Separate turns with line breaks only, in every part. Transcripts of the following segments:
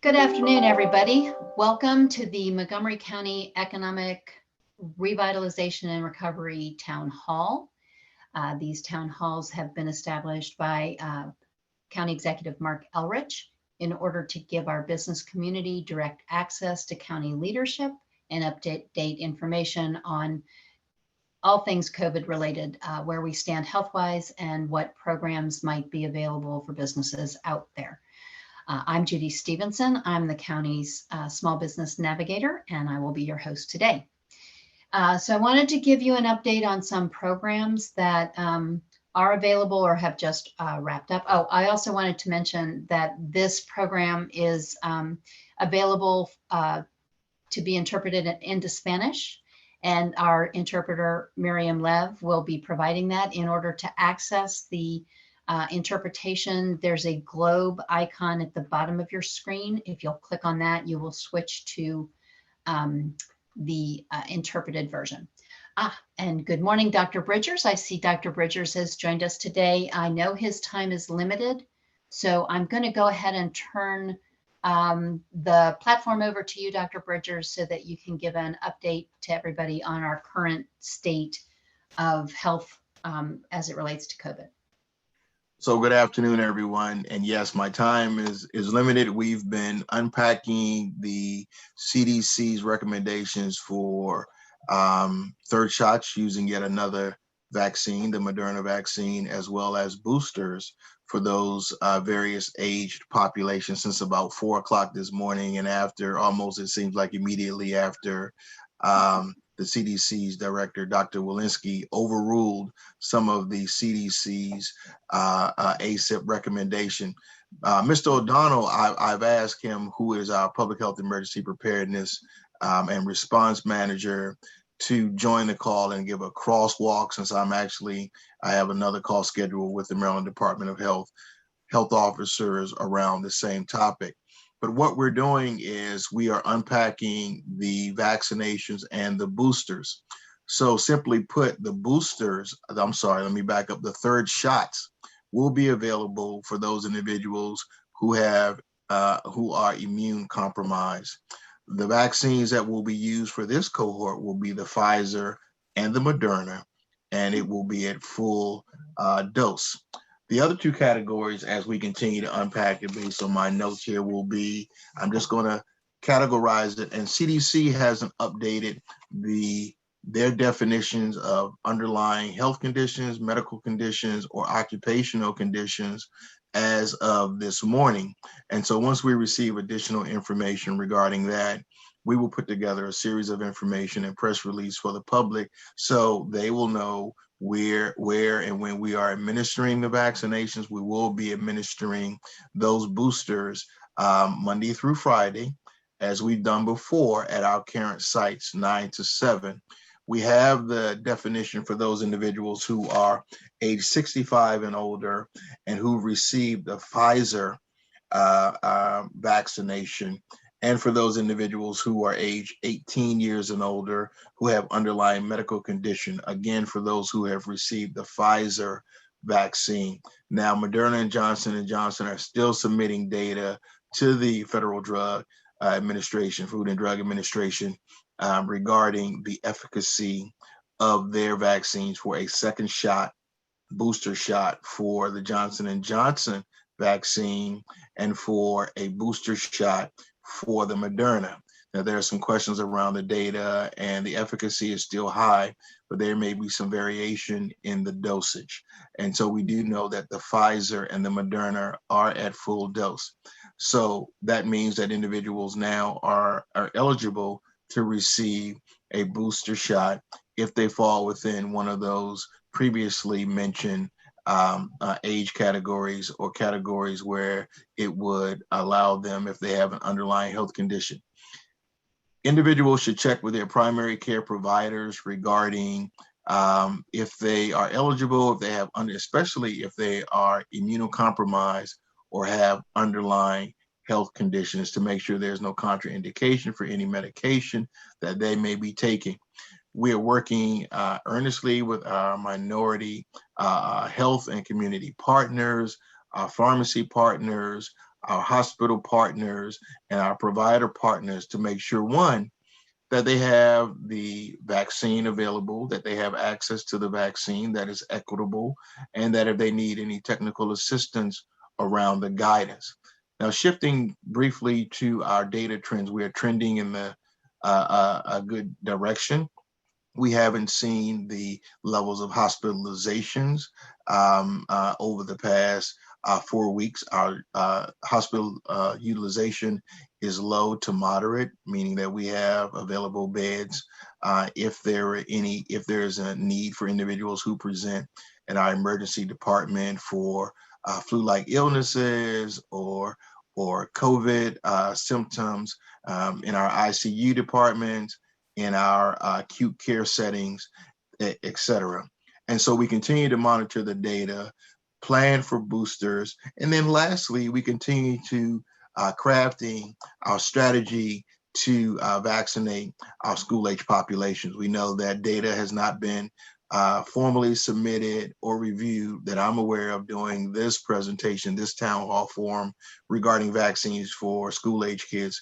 Good afternoon, everybody. Welcome to the Montgomery County Economic Revitalization and Recovery Town Hall. These town halls have been established by County Executive Mark Elrich in order to give our business community direct access to county leadership and update information on all things COVID related, where we stand health-wise and what programs might be available for businesses out there. I'm Judy Stevenson. I'm the county's small business navigator, and I will be your host today. So I wanted to give you an update on some programs that are available or have just wrapped up. Oh, I also wanted to mention that this program is available to be interpreted into Spanish. And our interpreter, Miriam Lev, will be providing that. In order to access the interpretation, there's a globe icon at the bottom of your screen. If you'll click on that, you will switch to the interpreted version. And good morning, Dr. Bridgers. I see Dr. Bridgers has joined us today. I know his time is limited, so I'm going to go ahead and turn the platform over to you, Dr. Bridgers, so that you can give an update to everybody on our current state of health as it relates to COVID.
So good afternoon, everyone. And yes, my time is limited. We've been unpacking the CDC's recommendations for third shots using yet another vaccine, the Moderna vaccine, as well as boosters for those various aged populations since about 4 o'clock this morning, and after almost, it seems like immediately after the CDC's director, Dr. Walensky, overruled some of the CDC's ACIP recommendation. Mr. O'Donnell, I've asked him, who is our public health emergency preparedness and response manager, to join the call and give a crosswalk, since I have another call scheduled with the Maryland Department of health officers around the same topic. But what we're doing is we are unpacking the vaccinations and the boosters. So simply put, the third shots will be available for those individuals who are immune compromised. The vaccines that will be used for this cohort will be the Pfizer and the Moderna, and it will be at full dose. The other two categories, as we continue to unpack it based on my notes here, will be, I'm just going to categorize it, and CDC hasn't updated their definitions of underlying health conditions, medical conditions, or occupational conditions as of this morning. And so once we receive additional information regarding that, we will put together a series of information and press release for the public so they will know where and when we are administering the vaccinations. We will be administering those boosters Monday through Friday, as we've done before at our current sites, 9 to 7. We have the definition for those individuals who are age 65 and older and who received the Pfizer vaccination, and for those individuals who are age 18 years and older who have underlying medical condition, again, for those who have received the Pfizer vaccine. Now, Moderna and Johnson & Johnson are still submitting data to the Federal Drug Administration, Food and Drug Administration, regarding the efficacy of their vaccines for a second shot, booster shot for the Johnson & Johnson vaccine, and for a booster shot for the Moderna. Now, there are some questions around the data, and the efficacy is still high, but there may be some variation in the dosage. And so we do know that the Pfizer and the Moderna are at full dose. So that means that individuals now are eligible to receive a booster shot if they fall within one of those previously mentioned age categories, or categories where it would allow them, if they have an underlying health condition. Individuals should check with their primary care providers regarding if they are eligible, if they have, especially if they are immunocompromised or have underlying health conditions, to make sure there's no contraindication for any medication that they may be taking. We are working earnestly with our minority health and community partners, our pharmacy partners, our hospital partners, and our provider partners to make sure, one, that they have the vaccine available, that they have access to the vaccine that is equitable, and that if they need any technical assistance around the guidance. Now, shifting briefly to our data trends, we are trending in a good direction. We haven't seen the levels of hospitalizations over the past 4 weeks. Our hospital utilization is low to moderate, meaning that we have available beds if there is a need for individuals who present in our emergency department for flu-like illnesses or COVID symptoms in our ICU departments, in our acute care settings, et cetera. And so we continue to monitor the data, plan for boosters, and then lastly, we continue to crafting our strategy to vaccinate our school-age populations. We know that data has not been formally submitted or reviewed that I'm aware of during this presentation, this town hall forum regarding vaccines for school-age kids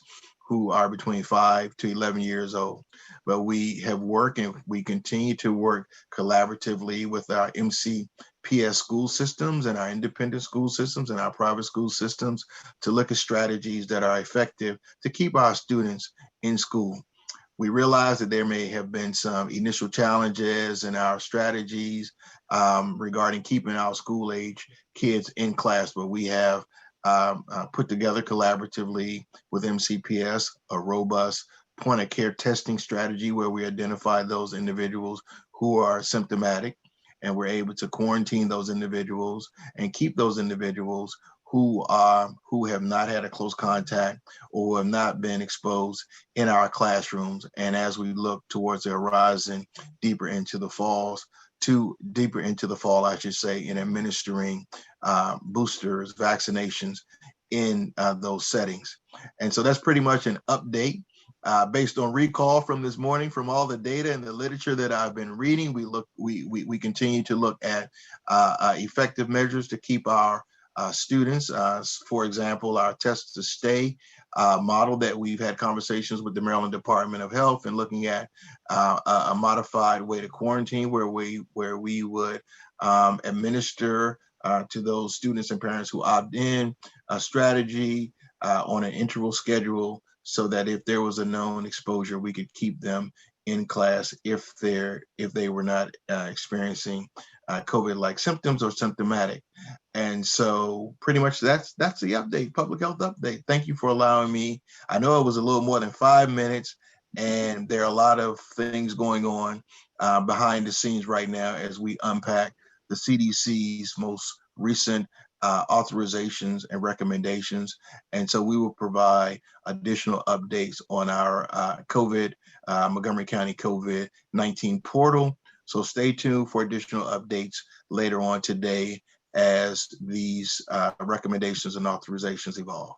who are between 5 to 11 years old. But we have worked and we continue to work collaboratively with our MCPS school systems and our independent school systems and our private school systems to look at strategies that are effective to keep our students in school. We realize that there may have been some initial challenges in our strategies regarding keeping our school age kids in class, but we have put together collaboratively with MCPS a robust point of care testing strategy where we identify those individuals who are symptomatic, and we're able to quarantine those individuals and keep those individuals who have not had a close contact or have not been exposed in our classrooms. And as we look towards the horizon, deeper into the fall, I should say, in administering boosters, vaccinations in those settings. And so that's pretty much an update. Based on recall from this morning, from all the data and the literature that I've been reading, we continue to look at effective measures to keep our students, for example, our test to stay model that we've had conversations with the Maryland Department of Health and looking at a modified way to quarantine where we would administer to those students and parents who opt in a strategy on an interval schedule so that if there was a known exposure, we could keep them in class if they were not experiencing COVID-like symptoms or symptomatic. And so pretty much that's the update, public health update. Thank you for allowing me. I know it was a little more than 5 minutes, and there are a lot of things going on behind the scenes right now as we unpack the CDC's most recent authorizations and recommendations. And so we will provide additional updates on our Montgomery County COVID-19 portal. So stay tuned for additional updates later on today as these recommendations and authorizations evolve.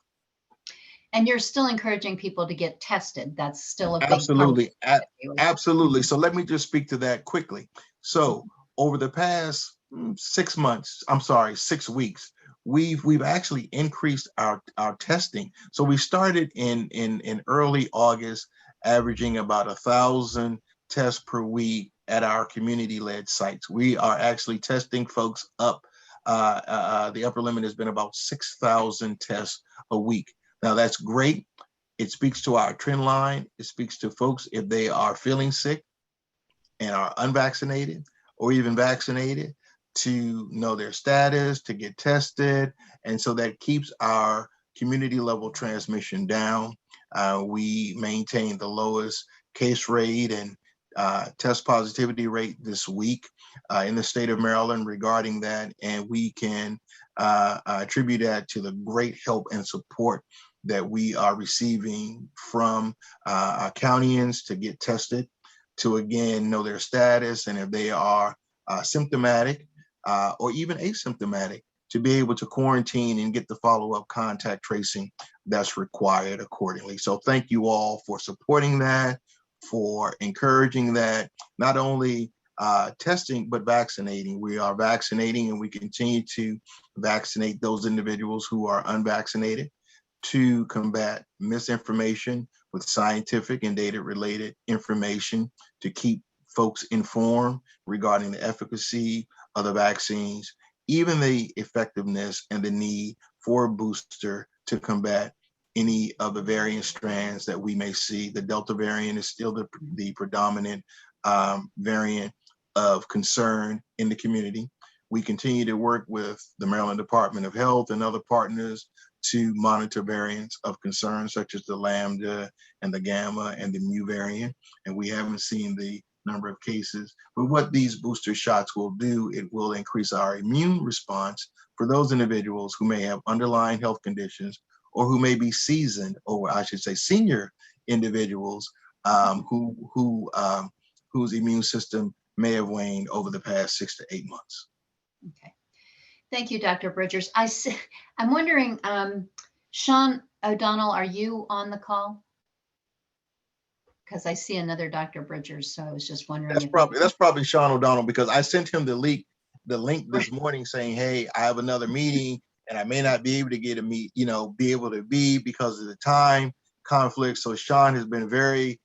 And you're still encouraging people to get tested. That's still a big
Absolutely.
part.
Absolutely. So let me just speak to that quickly. So over the past 6 weeks, we've actually increased our testing. So we started in early August, averaging about 1,000 tests per week at our community-led sites. We are actually testing folks up. The upper limit has been about 6,000 tests a week. Now that's great. It speaks to our trend line. It speaks to folks if they are feeling sick and are unvaccinated or even vaccinated to know their status, to get tested. And so that keeps our community level transmission down. We maintain the lowest case rate and test positivity rate this week in the state of Maryland regarding that. And we can attribute that to the great help and support that we are receiving from our countyans to get tested, to again know their status, and if they are symptomatic or even asymptomatic, to be able to quarantine and get the follow-up contact tracing that's required accordingly. So thank you all for supporting that, for encouraging that, not only testing, but vaccinating. We are vaccinating, and we continue to vaccinate those individuals who are unvaccinated to combat misinformation with scientific and data-related information, to keep folks informed regarding the efficacy of the vaccines, even the effectiveness and the need for a booster to combat any of the variant strands that we may see. The Delta variant is still the predominant variant of concern in the community. We continue to work with the Maryland Department of Health and other partners to monitor variants of concern, such as the Lambda and the Gamma and the Mu variant. And we haven't seen the number of cases. But what these booster shots will do, it will increase our immune response for those individuals who may have underlying health conditions, or who may be seasoned, or I should say senior individuals whose immune system may have waned over the past 6 to 8 months.
Okay. Thank you, Dr. Bridgers. I'm wondering, Sean O'Donnell, are you on the call? Because I see another Dr. Bridgers, so I was just wondering.
That's probably Sean O'Donnell, because I sent him the link this morning saying, hey, I have another meeting and I may not be able to be able to be because of the time conflict. So Sean has been very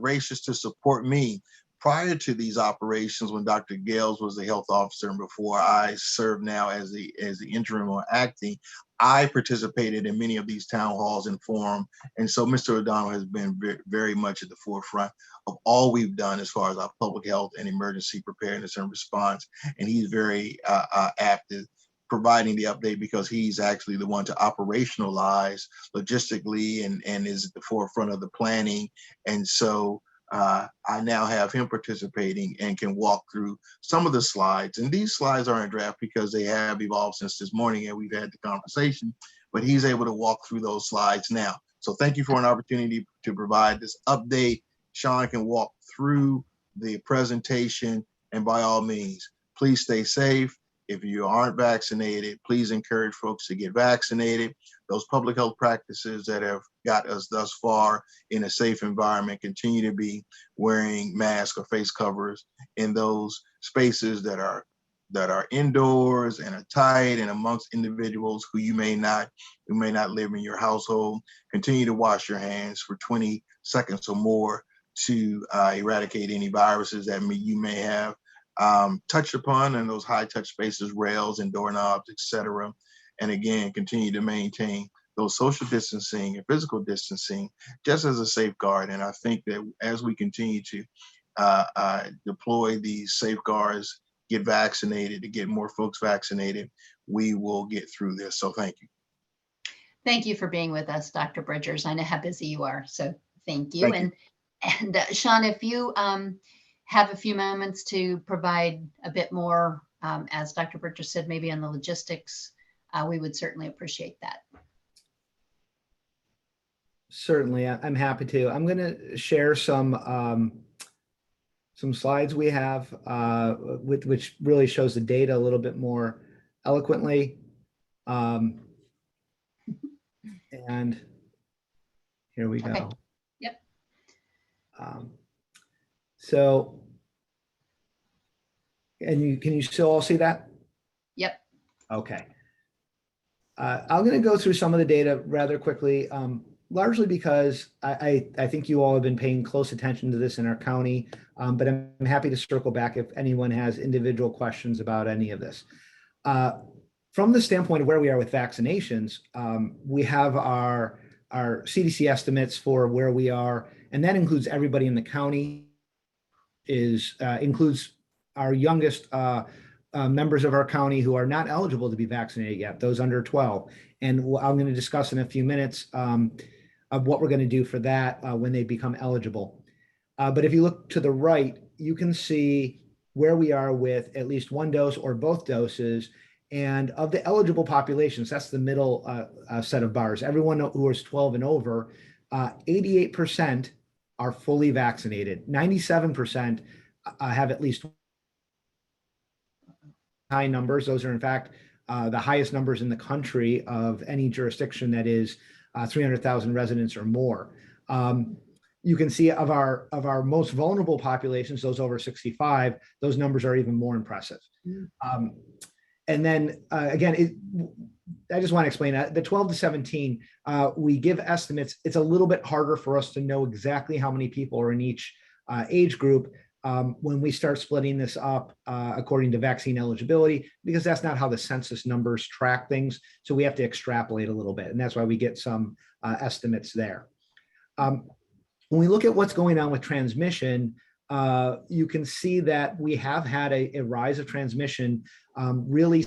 gracious to support me. Prior to these operations, when Dr. Gales was the health officer, and before I served now as the interim or acting, I participated in many of these town halls and forum. And so Mr. O'Donnell has been very much at the forefront of all we've done as far as our public health and emergency preparedness and response. And he's very apt at providing the update, because he's actually the one to operationalize logistically and is at the forefront of the planning. And so I now have him participating and can walk through some of the slides. And these slides are in draft because they have evolved since this morning and we've had the conversation, but he's able to walk through those slides now. So thank you for an opportunity to provide this update. Sean can walk through the presentation, and by all means, please stay safe. If you aren't vaccinated, please encourage folks to get vaccinated. Those public health practices that have got us thus far in a safe environment continue to be wearing masks or face covers in those spaces that are indoors and are tight, and amongst individuals who may not live in your household. Continue to wash your hands for 20 seconds or more to eradicate any viruses that you may have touched upon in those high touch spaces, rails and doorknobs, etc. And again, continue to maintain those social distancing and physical distancing just as a safeguard. And I think that as we continue to deploy these safeguards, get vaccinated, to get more folks vaccinated, we will get through this. So thank you.
Thank you for being with us, Dr. Bridgers. I know how busy you are, so thank you.
Thank you.
And Sean, if you have a few moments to provide a bit more, as Dr. Bridgers said, maybe on the logistics, we would certainly appreciate that.
Certainly, I'm happy to. I'm going to share some slides we have, which really shows the data a little bit more eloquently. And here we go.
Okay. Yep.
So, and can you still all see that?
Yep.
Okay. I'm going to go through some of the data rather quickly, largely because I think you all have been paying close attention to this in our county, but I'm happy to circle back if anyone has individual questions about any of this. From the standpoint of where we are with vaccinations, we have our CDC estimates for where we are, and that includes everybody in the county, includes our youngest members of our county who are not eligible to be vaccinated yet, those under 12. And I'm going to discuss in a few minutes of what we're going to do for that when they become eligible. But if you look to the right, you can see where we are with at least one dose or both doses. And of the eligible populations, that's the middle set of bars. Everyone who is 12 and over, 88% are fully vaccinated. 97% have at least high numbers. Those are, in fact, the highest numbers in the country of any jurisdiction that is 300,000 residents or more. You can see of our most vulnerable populations, those over 65, those numbers are even more impressive. And then again, I just want to explain that the 12 to 17, we give estimates. It's a little bit harder for us to know exactly how many people are in each age group when we start splitting this up according to vaccine eligibility, because that's not how the census numbers track things. So we have to extrapolate a little bit, and that's why we get some estimates there. When we look at what's going on with transmission, you can see that we have had a rise of transmission really.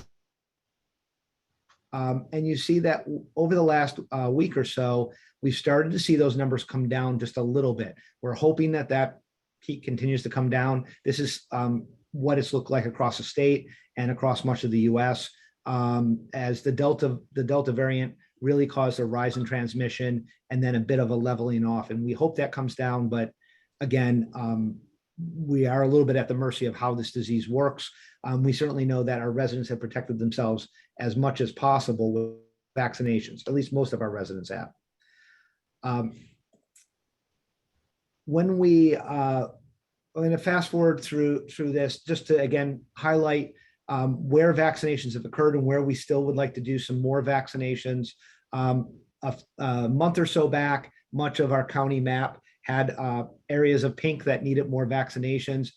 And you see that over the last week or so, we've started to see those numbers come down just a little bit. We're hoping that that peak continues to come down. This is what it's looked like across the state and across much of the US as the Delta variant really caused a rise in transmission and then a bit of a leveling off. And we hope that comes down. But again, we are a little bit at the mercy of how this disease works. We certainly know that our residents have protected themselves as much as possible with vaccinations. At least most of our residents have. When we, I'm going to fast forward through this just to again highlight where vaccinations have occurred and where we still would like to do some more vaccinations. A month or so back, much of our county map had areas of pink that needed more vaccinations.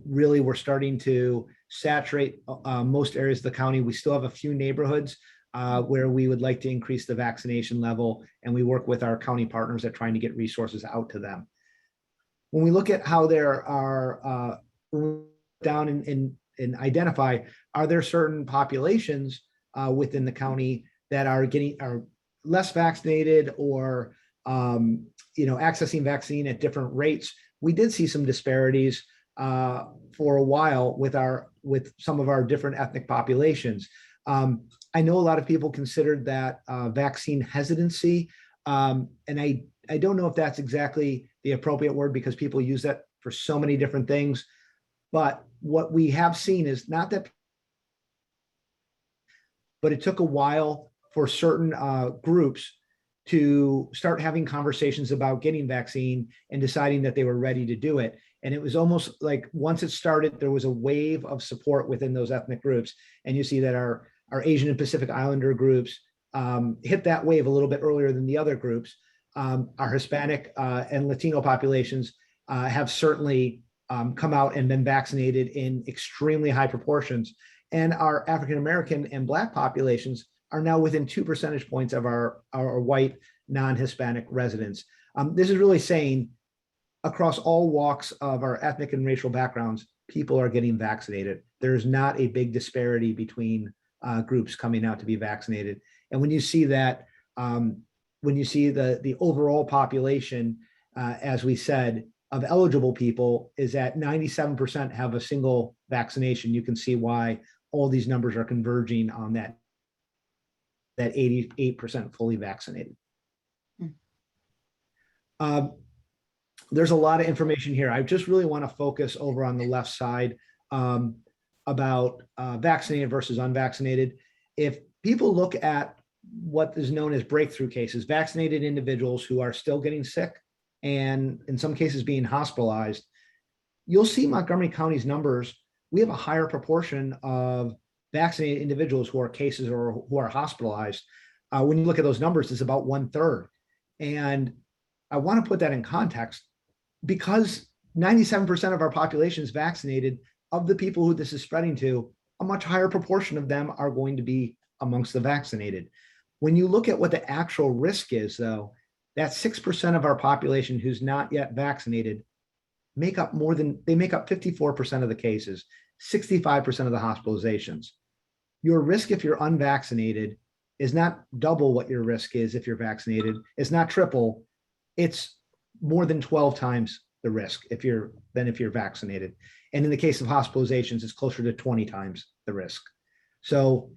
Really, we're starting to saturate most areas of the county. We still have a few neighborhoods where we would like to increase the vaccination level, and we work with our county partners at trying to get resources out to them. When we look at how there are down and identify, are there certain populations within the county that are less vaccinated or accessing vaccine at different rates? We did see some disparities for a while with some of our different ethnic populations. I know a lot of people considered that vaccine hesitancy, and I don't know if that's exactly the appropriate word because people use that for so many different things. But what we have seen is not that, but it took a while for certain groups to start having conversations about getting vaccine and deciding that they were ready to do it. And it was almost like once it started, there was a wave of support within those ethnic groups. And you see that our Asian and Pacific Islander groups hit that wave a little bit earlier than the other groups. Our Hispanic and Latino populations have certainly come out and been vaccinated in extremely high proportions. And our African American and Black populations are now within 2 percentage points of our white non-Hispanic residents. This is really saying across all walks of our ethnic and racial backgrounds, people are getting vaccinated. There's not a big disparity between groups coming out to be vaccinated. And when you see that, when you see the overall population, as we said, of eligible people is at 97% have a single vaccination, you can see why all these numbers are converging on that 88% fully vaccinated. There's a lot of information here. I just really want to focus over on the left side about vaccinated versus unvaccinated. If people look at what is known as breakthrough cases, vaccinated individuals who are still getting sick and in some cases being hospitalized, you'll see Montgomery County's numbers. We have a higher proportion of vaccinated individuals who are cases or who are hospitalized. When you look at those numbers, it's about 1/3. And I want to put that in context because 97% of our population is vaccinated. Of the people who this is spreading to, a much higher proportion of them are going to be amongst the vaccinated. When you look at what the actual risk is, though, that 6% of our population who's not yet vaccinated make up 54% of the cases, 65% of the hospitalizations. Your risk if you're unvaccinated is not double what your risk is if you're vaccinated. It's not triple. It's more than 12 times the risk if you're vaccinated. And in the case of hospitalizations, it's closer to 20 times the risk. So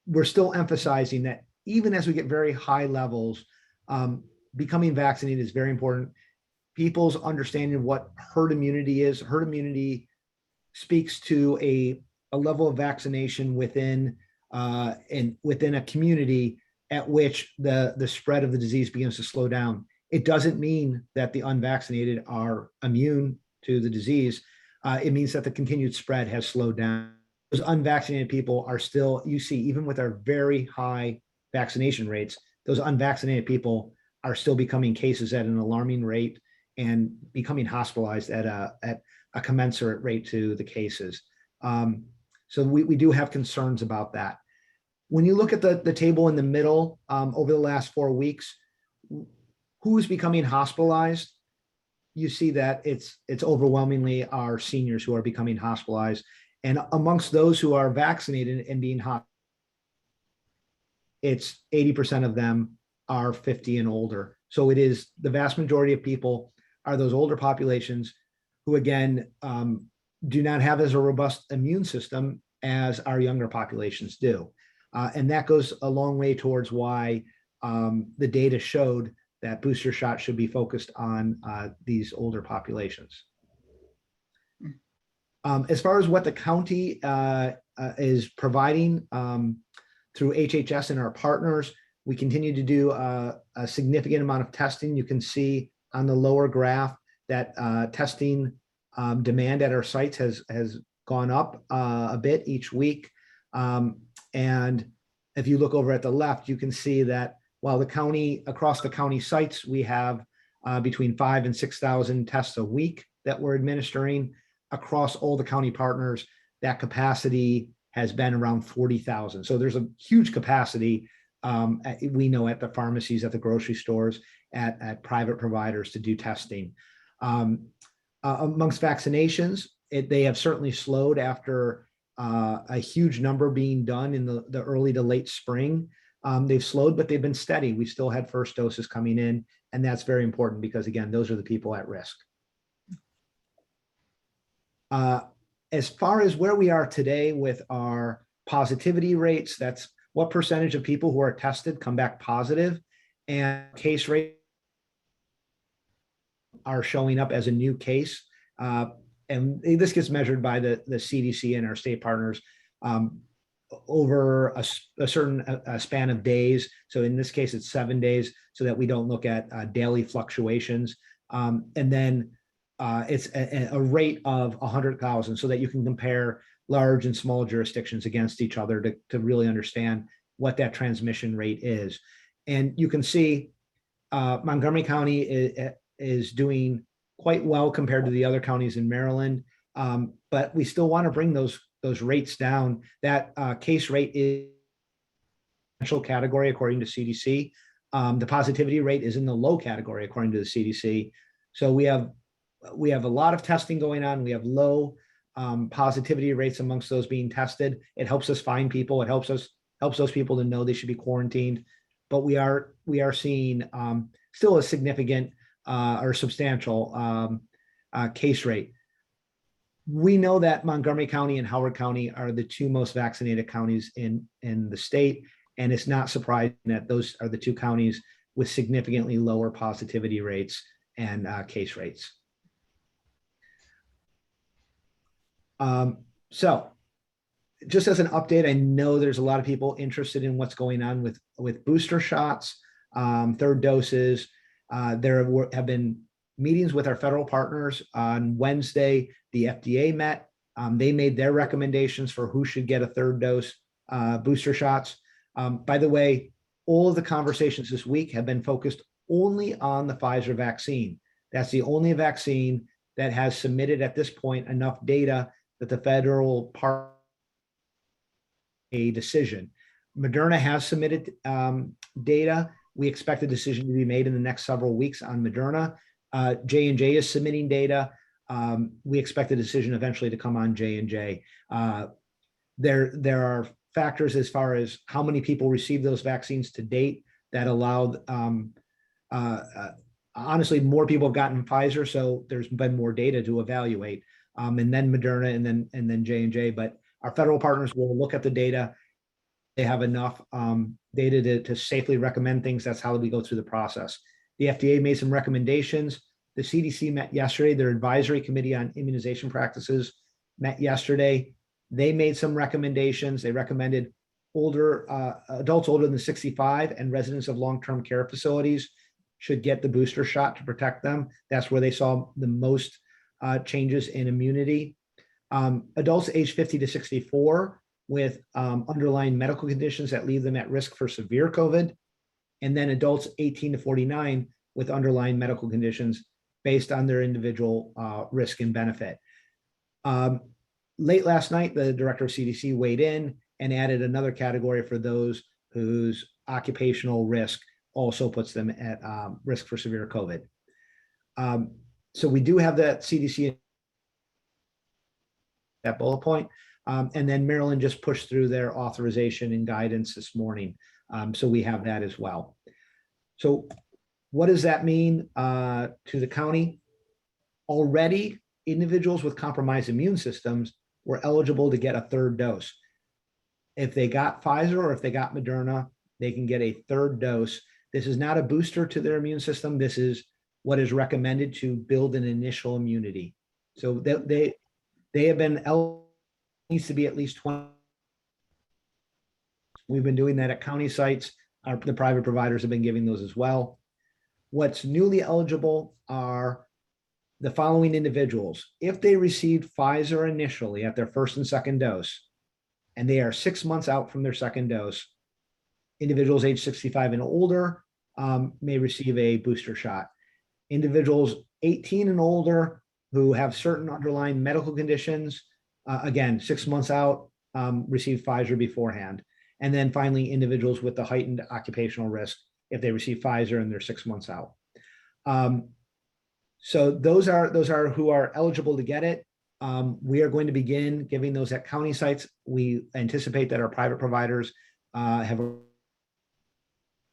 we're still emphasizing that even as we get very high levels, becoming vaccinated is very important. People's understanding of what herd immunity is. Herd immunity speaks to a level of vaccination within a community at which the spread of the disease begins to slow down. It doesn't mean that the unvaccinated are immune to the disease. It means that the continued spread has slowed down. Those unvaccinated people are still, you see, even with our very high vaccination rates, those unvaccinated people are still becoming cases at an alarming rate and becoming hospitalized at a commensurate rate to the cases. So we do have concerns about that. When you look at the table in the middle, over the last 4 weeks, who is becoming hospitalized? You see that it's overwhelmingly our seniors who are becoming hospitalized. And amongst those who are vaccinated and being hospitalized, it's 80% of them are 50 and older. So it is the vast majority of people are those older populations who, again, do not have as a robust immune system as our younger populations do. And that goes a long way towards why the data showed that booster shots should be focused on these older populations. As far as what the county is providing through HHS and our partners, we continue to do a significant amount of testing. You can see on the lower graph that testing demand at our sites has gone up a bit each week. And if you look over at the left, you can see that while the county, across the county sites, we have between 5,000 and 6,000 tests a week that we're administering. Across all the county partners, that capacity has been around 40,000. So there's a huge capacity, we know, at the pharmacies, at the grocery stores, at private providers to do testing. Amongst vaccinations, they have certainly slowed after a huge number being done in the early to late spring. They've slowed, but they've been steady. We still had first doses coming in, and that's very important because, again, those are the people at risk. As far as where we are today with our positivity rates, that's what percentage of people who are tested come back positive, and case rate are showing up as a new case. And this gets measured by the CDC and our state partners over a certain span of days. So in this case, it's 7 days, so that we don't look at daily fluctuations. And then it's a rate of 100,000, so that you can compare large and small jurisdictions against each other to really understand what that transmission rate is. And you can see Montgomery County is doing quite well compared to the other counties in Maryland, but we still want to bring those rates down. That case rate is essential category according to CDC. The positivity rate is in the low category according to the CDC. So we have a lot of testing going on. We have low positivity rates amongst those being tested. It helps us find people. It helps those people to know they should be quarantined. But we are seeing still a significant or substantial case rate. We know that Montgomery County and Howard County are the two most vaccinated counties in the state, and it's not surprising that those are the two counties with significantly lower positivity rates and case rates. So just as an update, I know there's a lot of people interested in what's going on with booster shots, third doses. There have been meetings with our federal partners. On Wednesday, the FDA met. They made their recommendations for who should get a third dose booster shots. By the way, all of the conversations this week have been focused only on the Pfizer vaccine. That's the only vaccine that has submitted at this point enough data that the federal part a decision. Moderna has submitted data. We expect a decision to be made in the next several weeks on Moderna. J&J is submitting data. We expect a decision eventually to come on J&J. There are factors as far as how many people received those vaccines to date that allowed, honestly, more people have gotten Pfizer, so there's been more data to evaluate, and then Moderna, and then J&J. But our federal partners will look at the data. They have enough data to safely recommend things. That's how we go through the process. The FDA made some recommendations. The CDC met yesterday. Their advisory committee on immunization practices met yesterday. They made some recommendations. They recommended adults older than 65 and residents of long-term care facilities should get the booster shot to protect them. That's where they saw the most changes in immunity. Adults aged 50 to 64 with underlying medical conditions that leave them at risk for severe COVID, and then adults 18 to 49 with underlying medical conditions based on their individual risk and benefit. Late last night, the director of CDC weighed in and added another category for those whose occupational risk also puts them at risk for severe COVID. So we do have that CDC, that bullet point. And then Maryland just pushed through their authorization and guidance this morning. So we have that as well. So what does that mean to the county? Already, individuals with compromised immune systems were eligible to get a third dose. If they got Pfizer or if they got Moderna, they can get a third dose. This is not a booster to their immune system. This is what is recommended to build an initial immunity. So they have been eligible, needs to be at least 20. We've been doing that at county sites. The private providers have been giving those as well. What's newly eligible are the following individuals. If they received Pfizer initially at their first and second dose, and they are 6 months out from their second dose, individuals age 65 and older may receive a booster shot. Individuals 18 and older who have certain underlying medical conditions, again, 6 months out, receive Pfizer beforehand. And then finally, individuals with the heightened occupational risk if they receive Pfizer and they're 6 months out. So those are who are eligible to get it. We are going to begin giving those at county sites. We anticipate that our private providers have,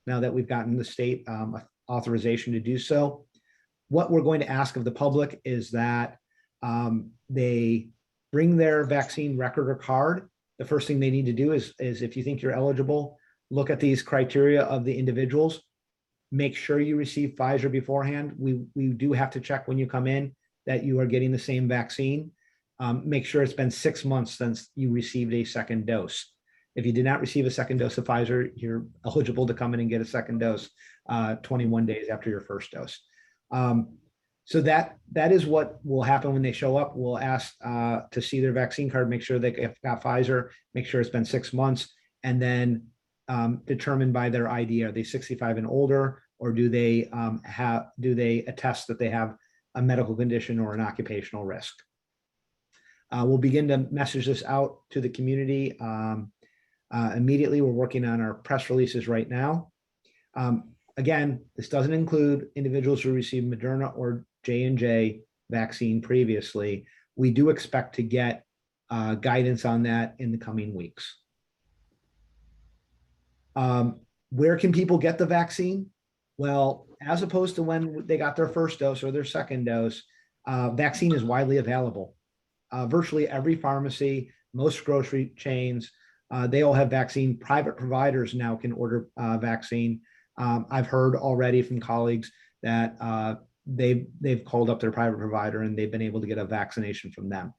now that we've gotten the state authorization to do so. What we're going to ask of the public is that they bring their vaccine record or card. The first thing they need to do is if you think you're eligible, look at these criteria of the individuals. Make sure you receive Pfizer beforehand. We do have to check when you come in that you are getting the same vaccine. Make sure it's been 6 months since you received a second dose. If you did not receive a second dose of Pfizer, you're eligible to come in and get a second dose 21 days after your first dose. So that is what will happen when they show up. We'll ask to see their vaccine card, make sure they've got Pfizer, make sure it's been 6 months, and then determined by their ID, are they 65 and older, or do they attest that they have a medical condition or an occupational risk? We'll begin to message this out to the community immediately. We're working on our press releases right now. Again, this doesn't include individuals who received Moderna or J&J vaccine previously. We do expect to get guidance on that in the coming weeks. Where can people get the vaccine? Well, as opposed to when they got their first dose or their second dose, vaccine is widely available. Virtually every pharmacy, most grocery chains, they all have vaccine. Private providers now can order vaccine. I've heard already from colleagues that they've called up their private provider and they've been able to get a vaccination from them.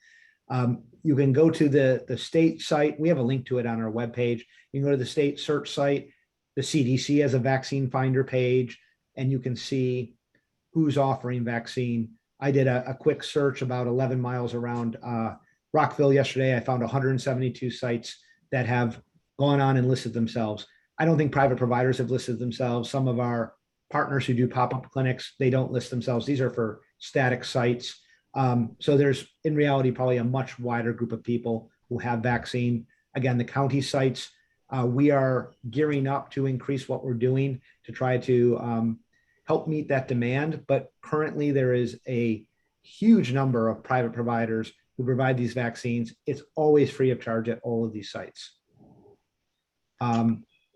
You can go to the state site. We have a link to it on our webpage. You can go to the state search site. The CDC has a vaccine finder page, and you can see who's offering vaccine. I did a quick search about 11 miles around Rockville yesterday. I found 172 sites that have gone on and listed themselves. I don't think private providers have listed themselves. Some of our partners who do pop-up clinics, they don't list themselves. These are for static sites. So there's, in reality, probably a much wider group of people who have vaccine. Again, the county sites, we are gearing up to increase what we're doing to try to help meet that demand. But currently there is a huge number of private providers who provide these vaccines. It's always free of charge at all of these sites.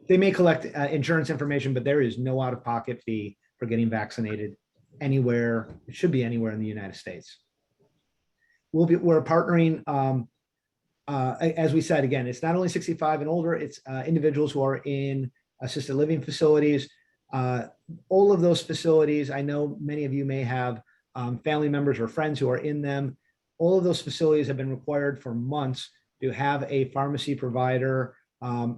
They may collect insurance information, but there is no out-of-pocket fee for getting vaccinated anywhere. It should be anywhere in the United States. We're partnering, as we said, again, it's not only 65 and older, it's individuals who are in assisted living facilities. All of those facilities, I know many of you may have family members or friends who are in them. All of those facilities have been required for months to have a pharmacy provider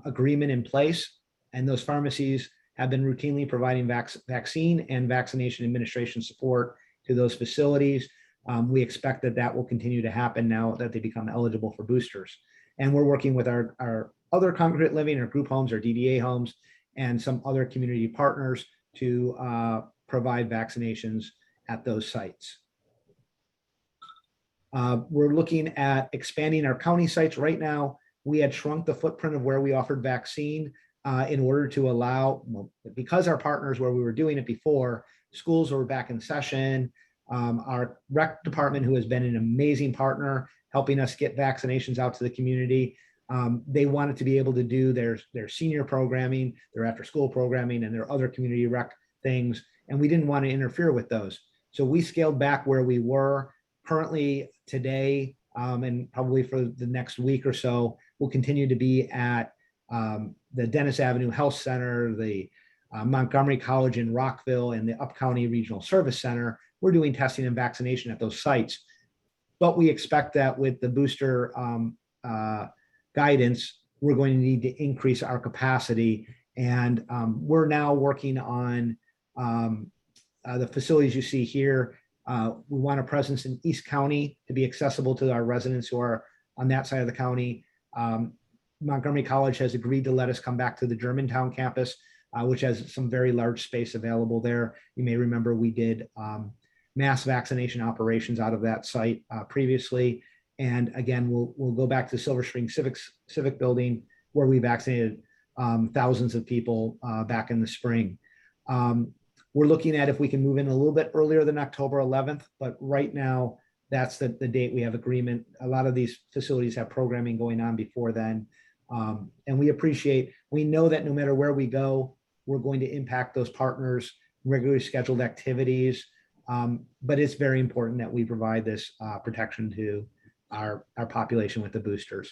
agreement in place. And those pharmacies have been routinely providing vaccine and vaccination administration support to those facilities. We expect that that will continue to happen now that they become eligible for boosters. And we're working with our other congregate living, our group homes, our DDA homes, and some other community partners to provide vaccinations at those sites. We're looking at expanding our county sites. Right now, we had shrunk the footprint of where we offered vaccine in order to allow, well, because our partners where we were doing it before, schools were back in session. Our rec department, who has been an amazing partner, helping us get vaccinations out to the community. They wanted to be able to do their senior programming, their after school programming, and their other community rec things. And we didn't want to interfere with those. So we scaled back where we were. Currently today, and probably for the next week or so, we'll continue to be at the Dennis Avenue Health Center, the Montgomery College in Rockville, and the Up-County Regional Service Center. We're doing testing and vaccination at those sites. But we expect that with the booster guidance, we're going to need to increase our capacity. And we're now working on the facilities you see here. We want a presence in East County to be accessible to our residents who are on that side of the county. Montgomery College has agreed to let us come back to the Germantown campus, which has some very large space available there. You may remember we did mass vaccination operations out of that site previously. And again, we'll go back to Silver Spring Civic Building, where we vaccinated thousands of people back in the spring. We're looking at if we can move in a little bit earlier than October 11th, but right now that's the date we have agreement. A lot of these facilities have programming going on before then. And we know that no matter where we go, we're going to impact those partners' regularly scheduled activities. But it's very important that we provide this protection to our population with the boosters.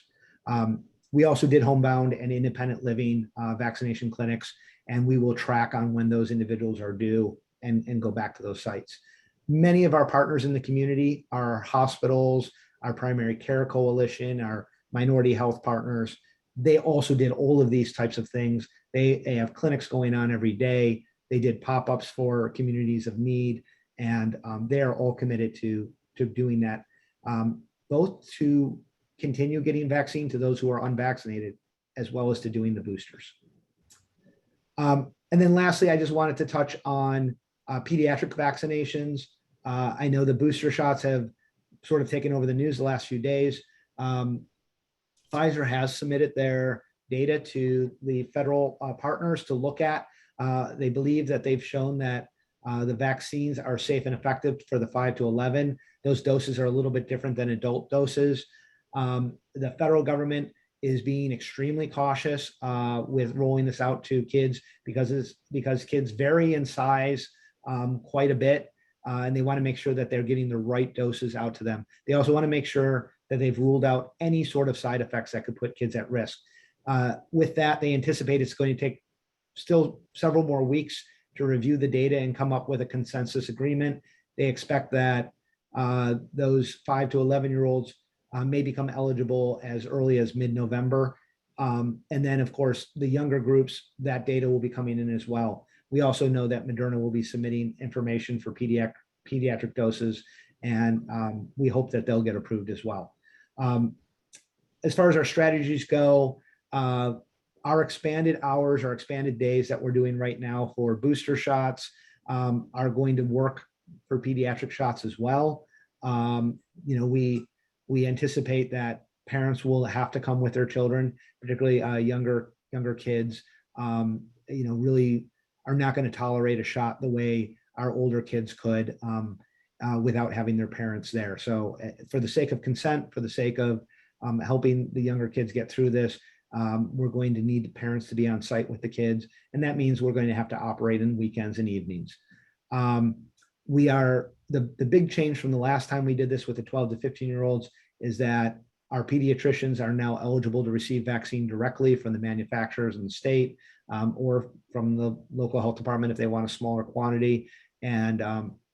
We also did homebound and independent living vaccination clinics, and we will track on when those individuals are due and go back to those sites. Many of our partners in the community, our hospitals, our primary care coalition, our minority health partners, they also did all of these types of things. They have clinics going on every day. They did pop-ups for communities of need, and they are all committed to doing that, both to continue getting vaccine to those who are unvaccinated, as well as to doing the boosters. And then lastly, I just wanted to touch on pediatric vaccinations. I know the booster shots have sort of taken over the news the last few days. Pfizer has submitted their data to the federal partners to look at. They believe that they've shown that the vaccines are safe and effective for the 5 to 11. Those doses are a little bit different than adult doses. The federal government is being extremely cautious with rolling this out to kids because kids vary in size quite a bit, and they want to make sure that they're getting the right doses out to them. They also want to make sure that they've ruled out any sort of side effects that could put kids at risk. With that, they anticipate it's going to take still several more weeks to review the data and come up with a consensus agreement. They expect that those 5 to 11-year-olds may become eligible as early as mid-November. And then, of course, the younger groups, that data will be coming in as well. We also know that Moderna will be submitting information for pediatric doses, and we hope that they'll get approved as well. As far as our strategies go, our expanded hours, our expanded days that we're doing right now for booster shots are going to work for pediatric shots as well. We anticipate that parents will have to come with their children, particularly younger kids. Really are not going to tolerate a shot the way our older kids could without having their parents there. So for the sake of consent, for the sake of helping the younger kids get through this, we're going to need the parents to be on site with the kids. And that means we're going to have to operate in weekends and evenings. The big change from the last time we did this with the 12 to 15-year-olds is that our pediatricians are now eligible to receive vaccine directly from the manufacturers in the state or from the local health department if they want a smaller quantity. And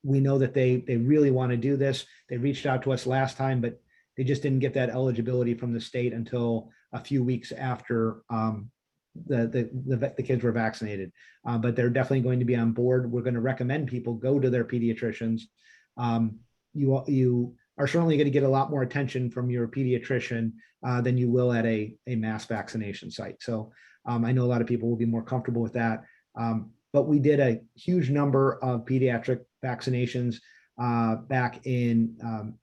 we know that they really want to do this. They reached out to us last time, but they just didn't get that eligibility from the state until a few weeks after the kids were vaccinated, but they're definitely going to be on board. We're going to recommend people go to their pediatricians. You are certainly going to get a lot more attention from your pediatrician than you will at a mass vaccination site. So I know a lot of people will be more comfortable with that. But we did a huge number of pediatric vaccinations back in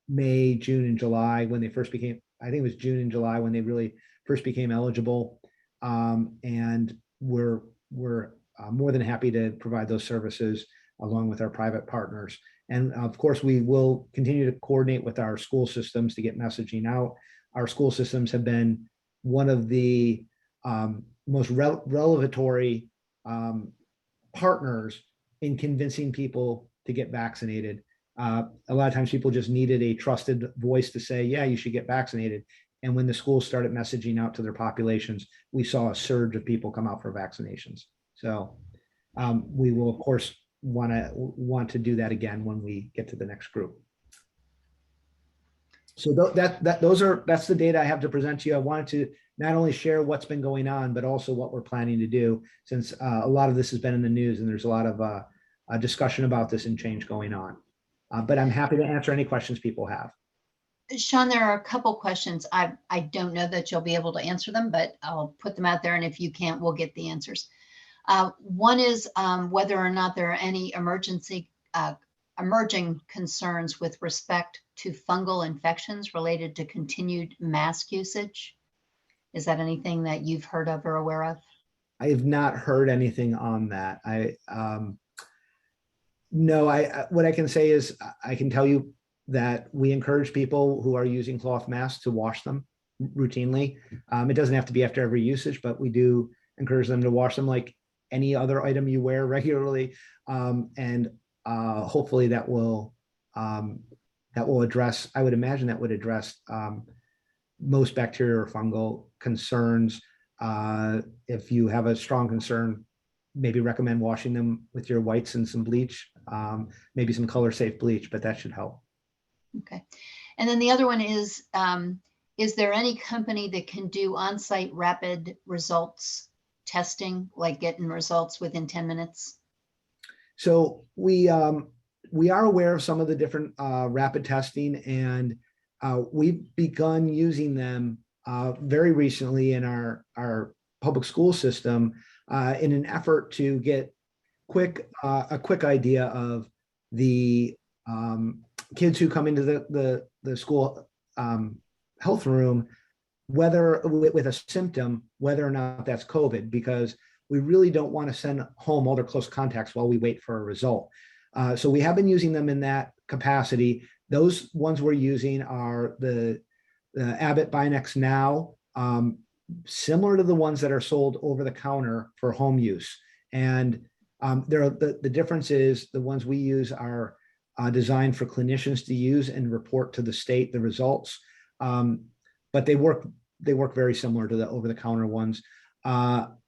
May, June, and July when they first became, I think it was June and July when they really first became eligible. And we're more than happy to provide those services along with our private partners. And of course, we will continue to coordinate with our school systems to get messaging out. Our school systems have been one of the most revelatory partners in convincing people to get vaccinated. A lot of times people just needed a trusted voice to say, yeah, you should get vaccinated. And when the schools started messaging out to their populations, we saw a surge of people come out for vaccinations. So we will, of course, want to do that again when we get to the next group. So that's the data I have to present to you. I wanted to not only share what's been going on, but also what we're planning to do, since a lot of this has been in the news and there's a lot of discussion about this and change going on. But I'm happy to answer any questions people have.
Sean, there are a couple questions. I don't know that you'll be able to answer them, but I'll put them out there. And if you can't, we'll get the answers. One is whether or not there are any emerging concerns with respect to fungal infections related to continued mask usage. Is that anything that you've heard of or aware of?
I have not heard anything on that. No, what I can say is I can tell you that we encourage people who are using cloth masks to wash them routinely. It doesn't have to be after every usage, but we do encourage them to wash them like any other item you wear regularly. And hopefully that will address, I would imagine that would address most bacterial or fungal concerns. If you have a strong concern, maybe recommend washing them with your whites and some bleach, maybe some color safe bleach, but that should help.
Okay. And then the other one is there any company that can do on-site rapid results testing, like getting results within 10 minutes?
So we are aware of some of the different rapid testing, and we've begun using them very recently in our public school system in an effort to get a quick idea of the kids who come into the school health room, whether with a symptom, whether or not that's COVID, because we really don't want to send home all their close contacts while we wait for a result. So we have been using them in that capacity. Those ones we're using are the Abbott Binax Now, similar to the ones that are sold over the counter for home use. And the difference is the ones we use are designed for clinicians to use and report to the state the results. But they work very similar to the over-the-counter ones.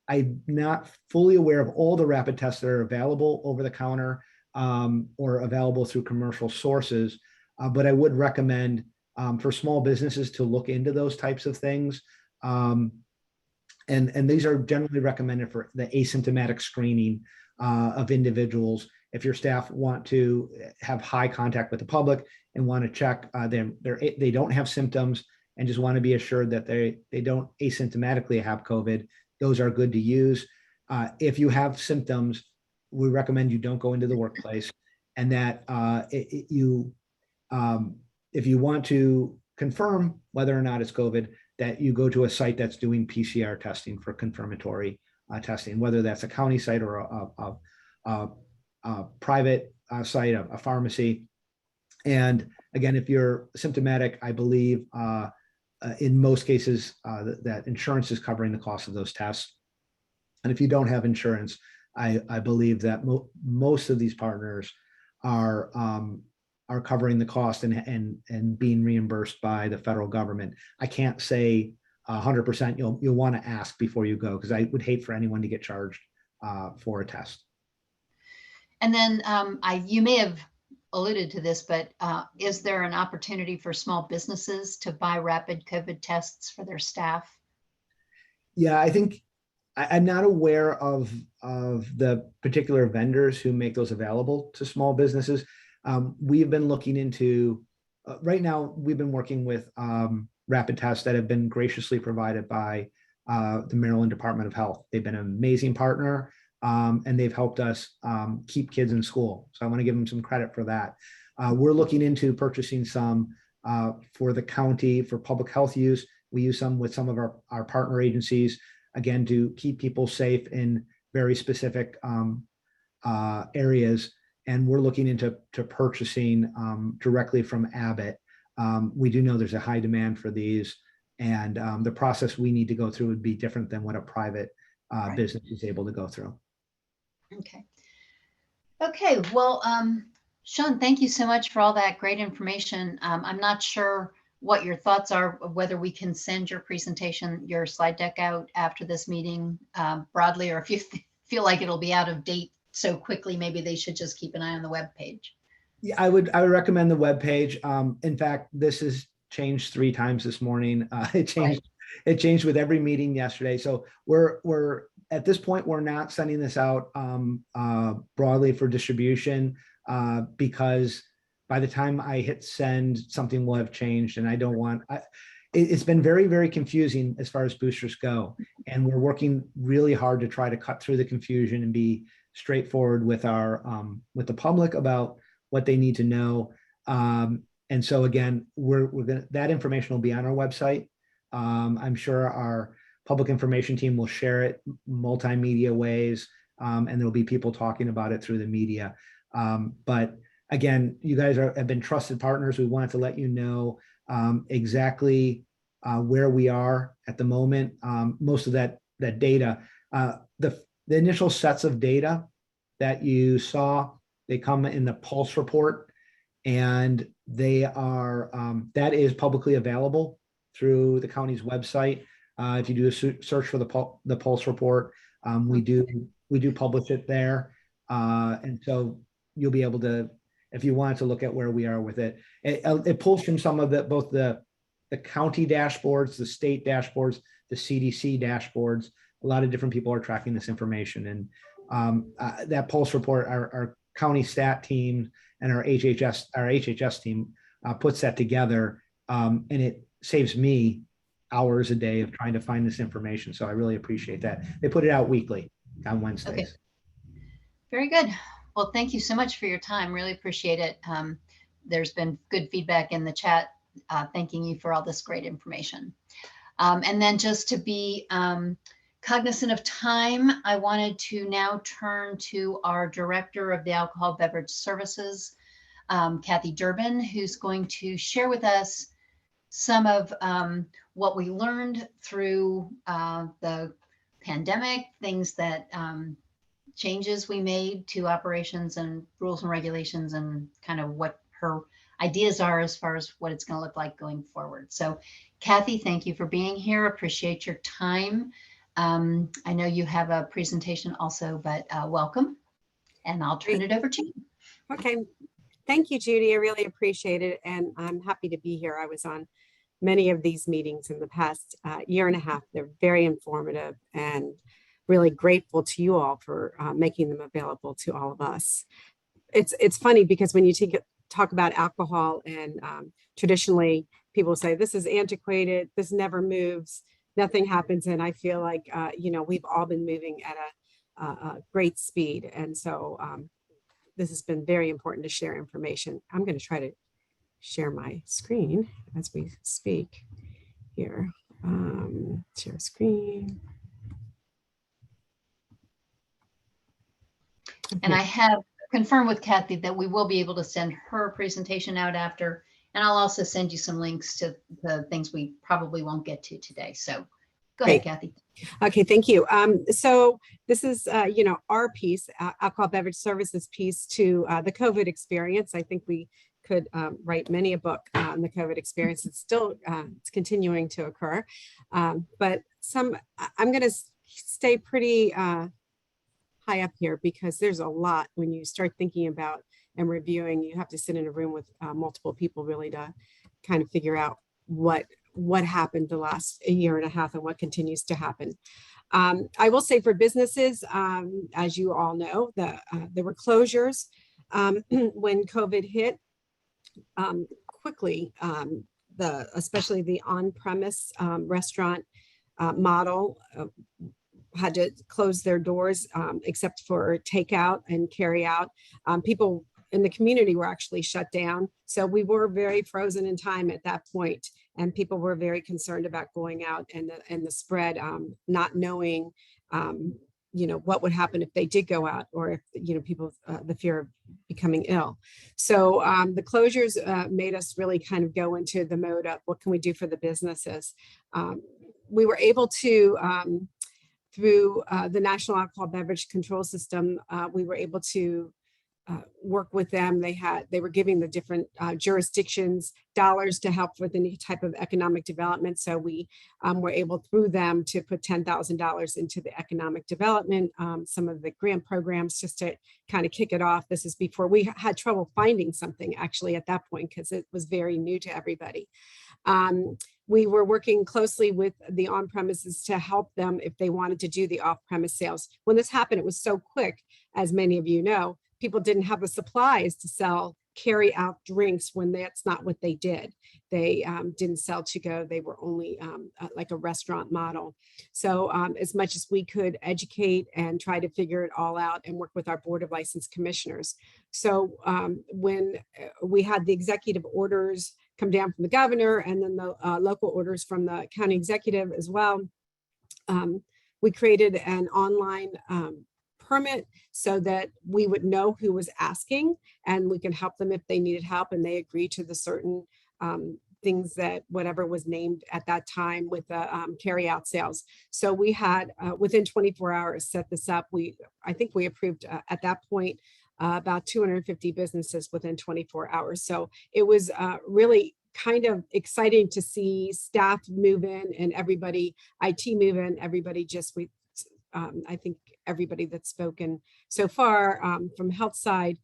I'm not fully aware of all the rapid tests that are available over the counter or available through commercial sources, but I would recommend for small businesses to look into those types of things. And these are generally recommended for the asymptomatic screening of individuals. If your staff want to have high contact with the public and want to check they don't have symptoms and just want to be assured that they don't asymptomatically have COVID, those are good to use. If you have symptoms, we recommend you don't go into the workplace, and that if you want to confirm whether or not it's COVID, that you go to a site that's doing PCR testing for confirmatory testing, whether that's a county site or a private site, a pharmacy. And again, if you're symptomatic, I believe in most cases that insurance is covering the cost of those tests. And if you don't have insurance, I believe that most of these partners are covering the cost and being reimbursed by the federal government. I can't say 100%. You'll want to ask before you go, because I would hate for anyone to get charged for a test.
And then you may have alluded to this, but is there an opportunity for small businesses to buy rapid COVID tests for their staff?
Yeah, I think I'm not aware of the particular vendors who make those available to small businesses. We've been looking into, right now, we've been working with rapid tests that have been graciously provided by the Maryland Department of Health. They've been an amazing partner, and they've helped us keep kids in school. So I want to give them some credit for that. We're looking into purchasing some for the county for public health use. We use some with some of our partner agencies, again, to keep people safe in very specific areas. And we're looking into purchasing directly from Abbott. We do know there's a high demand for these, and the process we need to go through would be different than what a private business is able to go through.
Okay. Okay. Well, Sean, thank you so much for all that great information. I'm not sure what your thoughts are, whether we can send your presentation, your slide deck out after this meeting broadly, or if you feel like it'll be out of date so quickly, maybe they should just keep an eye on the web page.
Yeah, I would recommend the web page. In fact, this has changed 3 times this morning. It changed with every meeting yesterday. So we're at this point, we're not sending this out broadly for distribution because by the time I hit send, something will have changed, and I don't want. It's been very, very confusing as far as boosters go, and we're working really hard to try to cut through the confusion and be straightforward with our with the public about what they need to know. And so again, we're gonna, that information will be on our website. I'm sure our public information team will share it multimedia ways, and there'll be people talking about it through the media. But again, you guys have been trusted partners. We wanted to let you know exactly where we are at the moment. Most of that data, the initial sets of data that you saw, they come in the Pulse report, and they are that is publicly available through the county's website. If you do a search for the Pulse report, we do publish it there, and so you'll be able to, if you wanted to look at where we are with it. It pulls from some of both the county dashboards, the state dashboards, the CDC dashboards. A lot of different people are tracking this information, and that Pulse report, our county stat team and our HHS team puts that together, and it saves me hours a day of trying to find this information. So I really appreciate that. They put it out weekly on Wednesdays.
Okay. Very good. Well, thank you so much for your time. Really appreciate it. There's been good feedback in the chat, thanking you for all this great information. And then just to be cognizant of time, I wanted to now turn to our Director of the Alcohol Beverage Services, Kathy Durbin, who's going to share with us some of what we learned through the pandemic, things that changes we made to operations and rules and regulations, and kind of what her ideas are as far as what it's going to look like going forward. So Kathy, thank you for being here. Appreciate your time. I know you have a presentation also, but welcome, and I'll turn it over to you.
Okay. Thank you, Judy. I really appreciate it. And I'm happy to be here. I was on many of these meetings in the past year and a half. They're very informative, and really grateful to you all for making them available to all of us. It's funny because when you talk about alcohol, and traditionally people say this is antiquated, this never moves, nothing happens. And I feel like, we've all been moving at a great speed. And so this has been very important to share information. I'm going to try to share my screen as we speak here. Share screen.
And I have confirmed with Kathy that we will be able to send her presentation out after, and I'll also send you some links to the things we probably won't get to today. So go ahead, Kathy.
Okay, thank you. So this is, our piece, Alcohol Beverage Services piece to the COVID experience. I think we could write many a book on the COVID experience. It's still, it's continuing to occur. But I'm going to stay pretty high up here because there's a lot when you start thinking about and reviewing. You have to sit in a room with multiple people really to kind of figure out what happened the last year and a half and what continues to happen. I will say for businesses, as you all know, there were closures when COVID hit quickly. Especially the on-premise restaurant model had to close their doors except for takeout and carry out. People in the community were actually shut down. So we were very frozen in time at that point, and people were very concerned about going out and the spread, not knowing, what would happen if they did go out, or if, people, the fear of becoming ill. So the closures made us really kind of go into the mode of what can we do for the businesses. We were able to, through the National Alcohol Beverage Control System, we were able to work with them. They were giving the different jurisdictions dollars to help with any type of economic development. So we were able through them to put $10,000 into the economic development, some of the grant programs, just to kind of kick it off. This is before we had trouble finding something actually at that point, because it was very new to everybody. We were working closely with the on-premises to help them if they wanted to do the off-premise sales. When this happened, it was so quick, as many of you know. People didn't have the supplies to sell carry out drinks when that's not what they did. They didn't sell to go. They were only like a restaurant model. So as much as we could educate and try to figure it all out and work with our Board of Licensed Commissioners. So when we had the executive orders come down from the governor, and then the local orders from the county executive as well, we created an online permit so that we would know who was asking, and we can help them if they needed help, and they agreed to the certain things that whatever was named at that time with the carry out sales. So we had within 24 hours set this up. I think we approved at that point about 250 businesses within 24 hours. So it was really kind of exciting to see staff move in and everybody, IT move in, everybody just, I think everybody that's spoken so far from health side,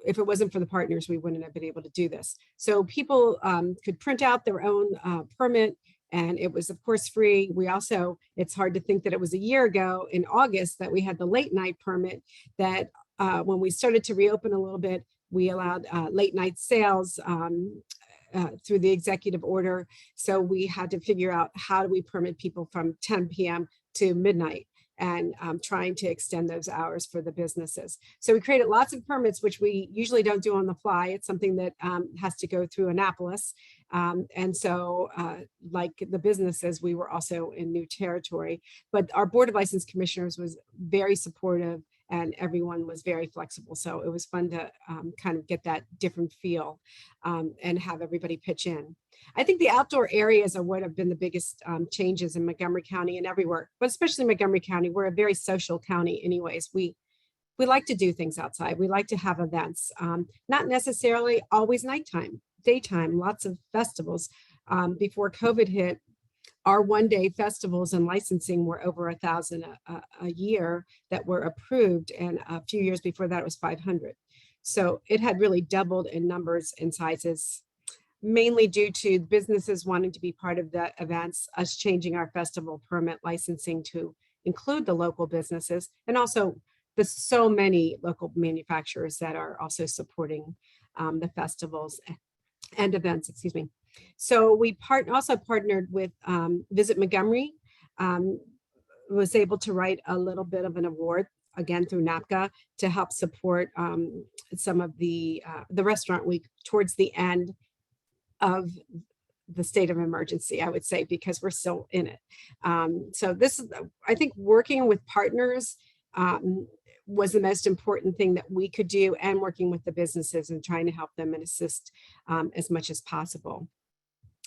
if it wasn't for the partners, we wouldn't have been able to do this. So people could print out their own permit, and it was of course free. We also, it's hard to think that it was a year ago in August that we had the late night permit that when we started to reopen a little bit, we allowed late night sales through the executive order. So we had to figure out how do we permit people from 10 p.m. to midnight, and trying to extend those hours for the businesses. So we created lots of permits, which we usually don't do on the fly. It's something that has to go through Annapolis. And so like the businesses, we were also in new territory, but our Board of Licensed Commissioners was very supportive, and everyone was very flexible. So it was fun to kind of get that different feel and have everybody pitch in. I think the outdoor areas are what have been the biggest changes in Montgomery County and everywhere, but especially Montgomery County. We're a very social county anyways. We like to do things outside. We like to have events, not necessarily always nighttime, daytime, lots of festivals. Before COVID hit, our one-day festivals and licensing were over 1,000 a year that were approved, and a few years before that it was 500. So it had really doubled in numbers and sizes, mainly due to businesses wanting to be part of the events, us changing our festival permit licensing to include the local businesses, and also the so many local manufacturers that are also supporting the festivals and events, excuse me. So we also partnered with Visit Montgomery, was able to write a little bit of an award, again through NAPCA, to help support some of the restaurant week towards the end of the state of emergency, I would say, because we're still in it. So this is, I think, working with partners was the most important thing that we could do, and working with the businesses and trying to help them and assist as much as possible.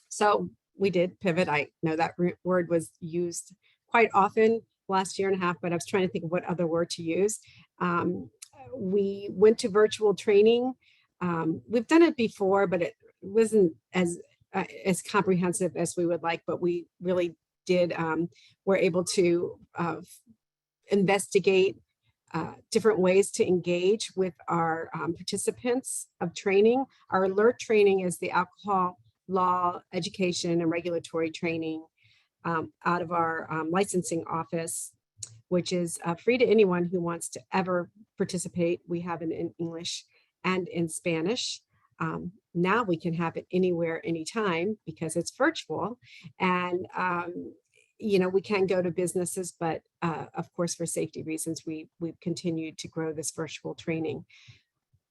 So we did pivot. I know that word was used quite often last year and a half, but I was trying to think of what other word to use. We went to virtual training. We've done it before, but it wasn't as comprehensive as we would like, but we really did, were able to investigate different ways to engage with our participants of training. Our alert training is the alcohol law, education, and regulatory training. out of our licensing office, which is free to anyone who wants to ever participate. We have it in English and in Spanish. Now we can have it anywhere, anytime, because it's virtual. And, we can go to businesses, but of course, for safety reasons, we've continued to grow this virtual training.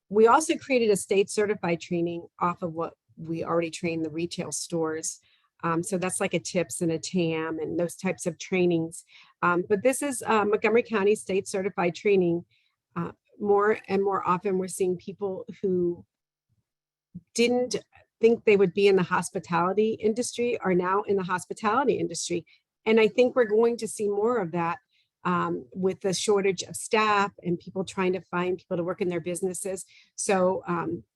We also created a state certified training off of what we already trained the retail stores. So that's like a TIPS and a TAM and those types of trainings. But this is Montgomery County state certified training. More and more often we're seeing people who didn't think they would be in the hospitality industry are now in the hospitality industry. And I think we're going to see more of that with the shortage of staff and people trying to find people to work in their businesses. So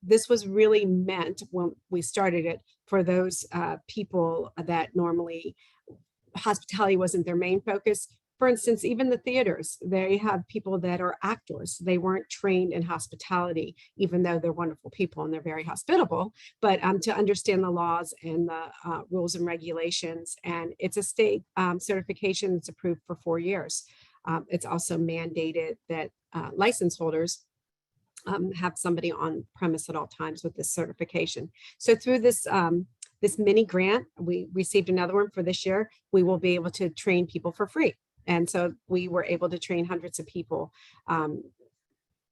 this was really meant when we started it for those people that normally hospitality wasn't their main focus. For instance, even the theaters, they have people that are actors. They weren't trained in hospitality, even though they're wonderful people and they're very hospitable, but to understand the laws and the rules and regulations. And it's a state certification that's approved for 4 years. It's also mandated that license holders have somebody on premise at all times with this certification. So through this this mini grant, we received another one for this year. We will be able to train people for free. And so we were able to train hundreds of people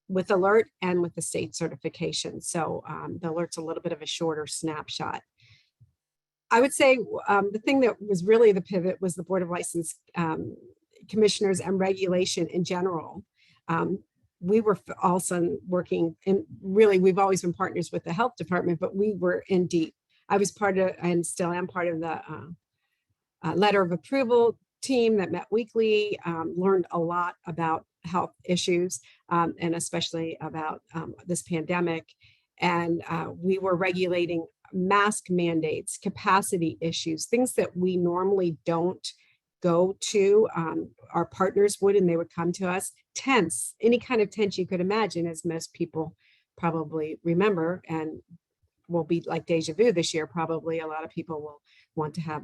with alert and with the state certification. So the alert's a little bit of a shorter snapshot. I would say the thing that was really the pivot was the Board of License Commissioners and regulation in general. We were also working, and really we've always been partners with the health department, but we were in deep. I was part of, and still am part of the letter of approval team that met weekly, learned a lot about health issues and especially about this pandemic. And we were regulating mask mandates, capacity issues, things that we normally don't go to. Our partners would, and they would come to us. Tents, any kind of tent you could imagine, as most people probably remember, and will be like deja vu this year. Probably a lot of people will want to have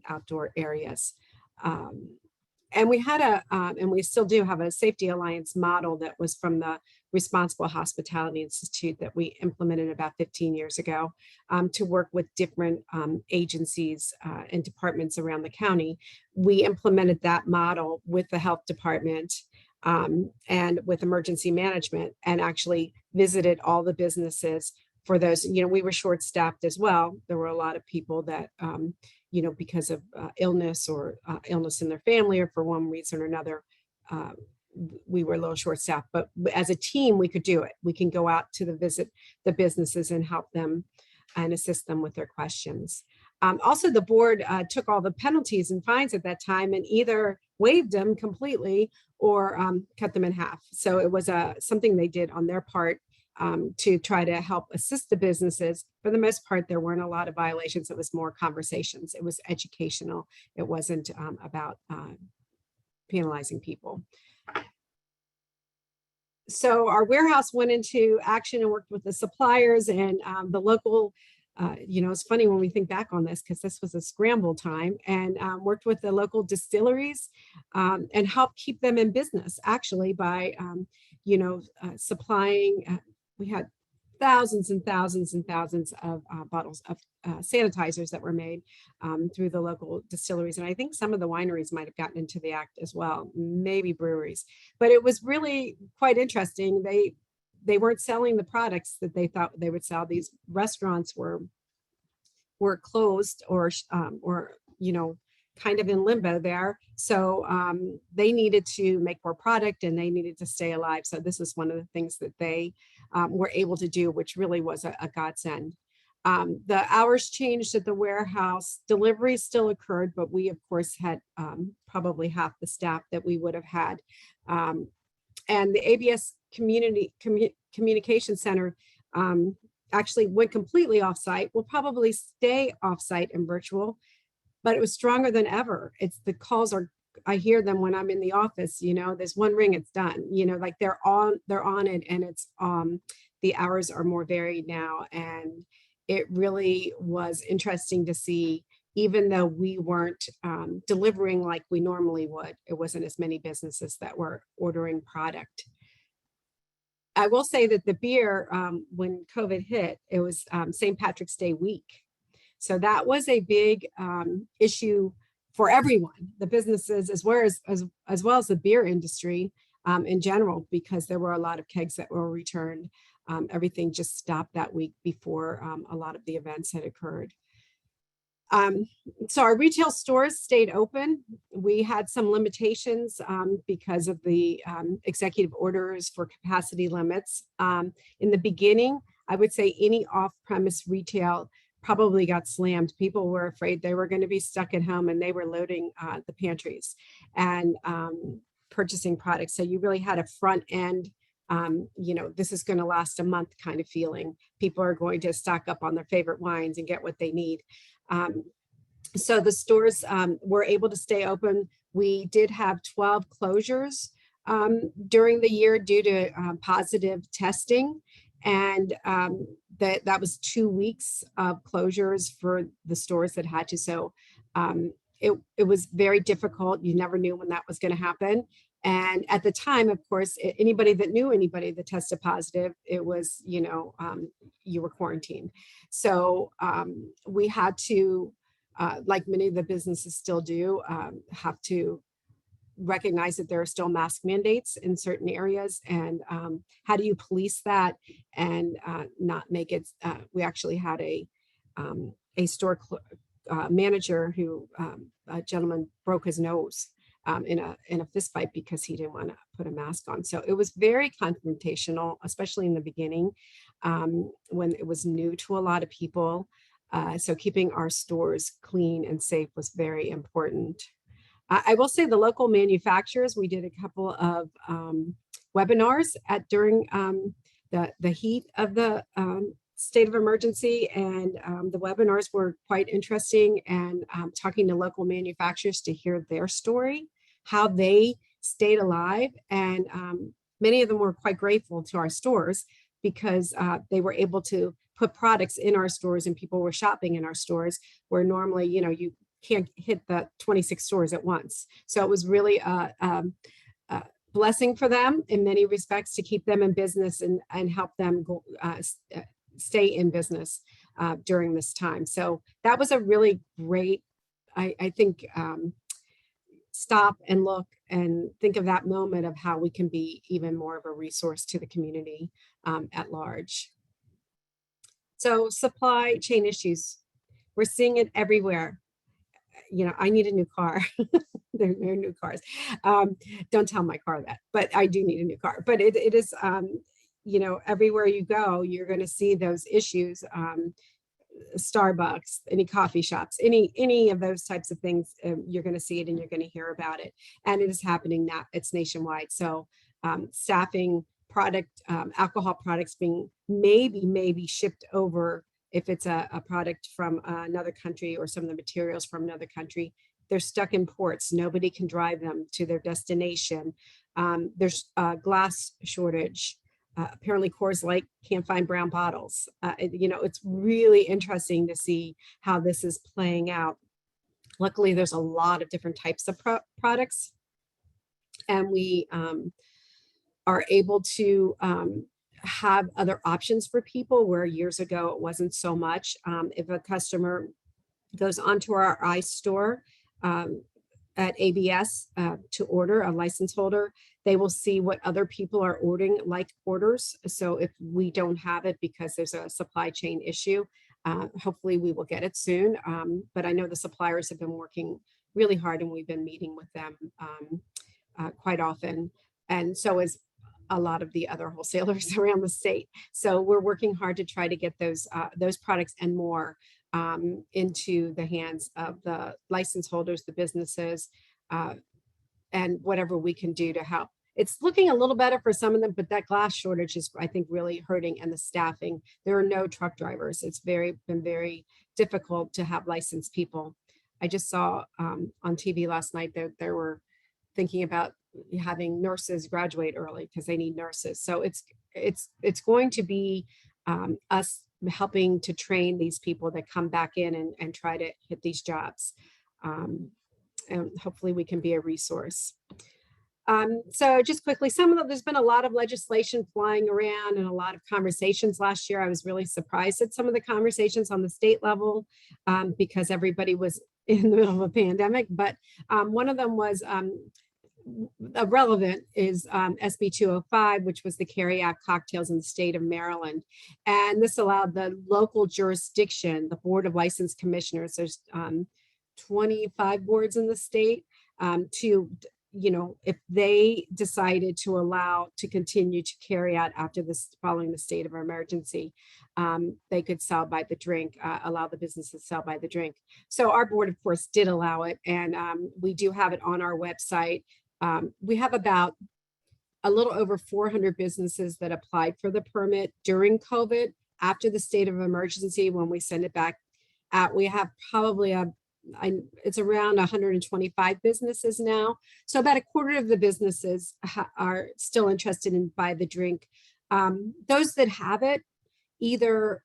outdoor areas. And we had and we still do have a safety alliance model that was from the Responsible Hospitality Institute that we implemented about 15 years ago to work with different agencies and departments around the county. We implemented that model with the health department and with emergency management, and actually visited all the businesses for those. We were short staffed as well. There were a lot of people that because of illness or illness in their family, or for one reason or another, we were a little short staffed, but as a team, we could do it. We can go out to visit the businesses and help them and assist them with their questions. Also, the board took all the penalties and fines at that time and either waived them completely or cut them in half. So it was something they did on their part to try to help assist the businesses. For the most part, there weren't a lot of violations. It was more conversations. It was educational. It wasn't about penalizing people. So our warehouse went into action and worked with the suppliers and the local, it's funny when we think back on this, because this was a scramble time, and worked with the local distilleries and helped keep them in business, actually, by, supplying. We had thousands and thousands and thousands of bottles of sanitizers that were made through the local distilleries. And I think some of the wineries might have gotten into the act as well, maybe breweries. But it was really quite interesting. They weren't selling the products that they thought they would sell. These restaurants were closed or kind of in limbo there. So they needed to make more product and they needed to stay alive. So this is one of the things that they were able to do, which really was a godsend. The hours changed at the warehouse. Deliveries still occurred, but we of course had probably half the staff that we would have had. And the ABS Communication Center actually went completely offsite. We'll probably stay offsite and virtual, but it was stronger than ever. It's the calls I hear them when I'm in the office, there's one ring, it's done, like they're on it, and it's the hours are more varied now. And it really was interesting to see even though we weren't delivering like we normally would. It wasn't as many businesses that were ordering product. I will say that the beer, when COVID hit, it was St. Patrick's Day week. So that was a big issue for everyone, the businesses, as well as the beer industry in general, because there were a lot of kegs that were returned. Everything just stopped that week before a lot of the events had occurred. So our retail stores stayed open. We had some limitations because of the executive orders for capacity limits. In the beginning, I would say any off-premise retail probably got slammed. People were afraid they were going to be stuck at home, and they were loading the pantries and purchasing products. So you really had a front end, this is going to last a month kind of feeling. People are going to stock up on their favorite wines and get what they need. So the stores were able to stay open. We did have 12 closures during the year due to positive testing. And that was 2 weeks of closures for the stores that had to. So it was very difficult. You never knew when that was going to happen. And at the time, of course, anybody that knew anybody that tested positive, it was, you were quarantined. So we had to, like many of the businesses still do, have to recognize that there are still mask mandates in certain areas. And how do you police that and not make it, we actually had a store manager who, a gentleman broke his nose in a fist fight because he didn't want to put a mask on. So it was very confrontational, especially in the beginning when it was new to a lot of people. So keeping our stores clean and safe was very important. I will say the local manufacturers, we did a couple of webinars during the heat of the state of emergency, and the webinars were quite interesting, and talking to local manufacturers to hear their story, how they stayed alive. And many of them were quite grateful to our stores because they were able to put products in our stores and people were shopping in our stores where normally, you can't hit the 26 stores at once. So it was really a blessing for them in many respects to keep them in business and help them go, stay in business during this time. So that was a really great, I think, stop and look and think of that moment of how we can be even more of a resource to the community at large. So supply chain issues, we're seeing it everywhere. I need a new car. There are new cars. Don't tell my car that, but I do need a new car. But it is, everywhere you go, you're going to see those issues. Starbucks, any coffee shops, any of those types of things, you're going to see it and you're going to hear about it. And it is happening now. It's nationwide. So staffing, product, alcohol products being maybe shipped over. If it's a product from another country or some of the materials from another country, they're stuck in ports. Nobody can drive them to their destination. There's a glass shortage. Apparently Coors Light can't find brown bottles. It's really interesting to see how this is playing out. Luckily, there's a lot of different types of products, and we are able to have other options for people where years ago it wasn't so much. If a customer goes onto our iStore at ABS to order, a license holder, they will see what other people are ordering like orders. So if we don't have it because there's a supply chain issue, hopefully we will get it soon. But I know the suppliers have been working really hard and we've been meeting with them quite often. And so is a lot of the other wholesalers around the state. So we're working hard to try to get those products and more into the hands of the license holders, the businesses, and whatever we can do to help. It's looking a little better for some of them, but that glass shortage is, I think, really hurting, and the staffing. There are no truck drivers. It's been very difficult to have licensed people. I just saw on TV last night that they were thinking about having nurses graduate early because they need nurses. So it's going to be us helping to train these people that come back in and try to hit these jobs. And hopefully we can be a resource. So just quickly, there's been a lot of legislation flying around and a lot of conversations last year. I was really surprised at some of the conversations on the state level because everybody was in the middle of a pandemic. But one of them was relevant is SB 205, which was the carry out cocktails in the state of Maryland. And this allowed the local jurisdiction, the Board of License Commissioners, there's 25 boards in the state, to, if they decided to continue to carry out after this, following the state of emergency, they could sell by the drink, allow the business to sell by the drink. So our board, of course, did allow it. And we do have it on our website. We have about a little over 400 businesses that applied for the permit during COVID. After the state of emergency, when we send it back out, we have probably it's around 125 businesses now. So about a quarter of the businesses are still interested in buy the drink. Those that have it either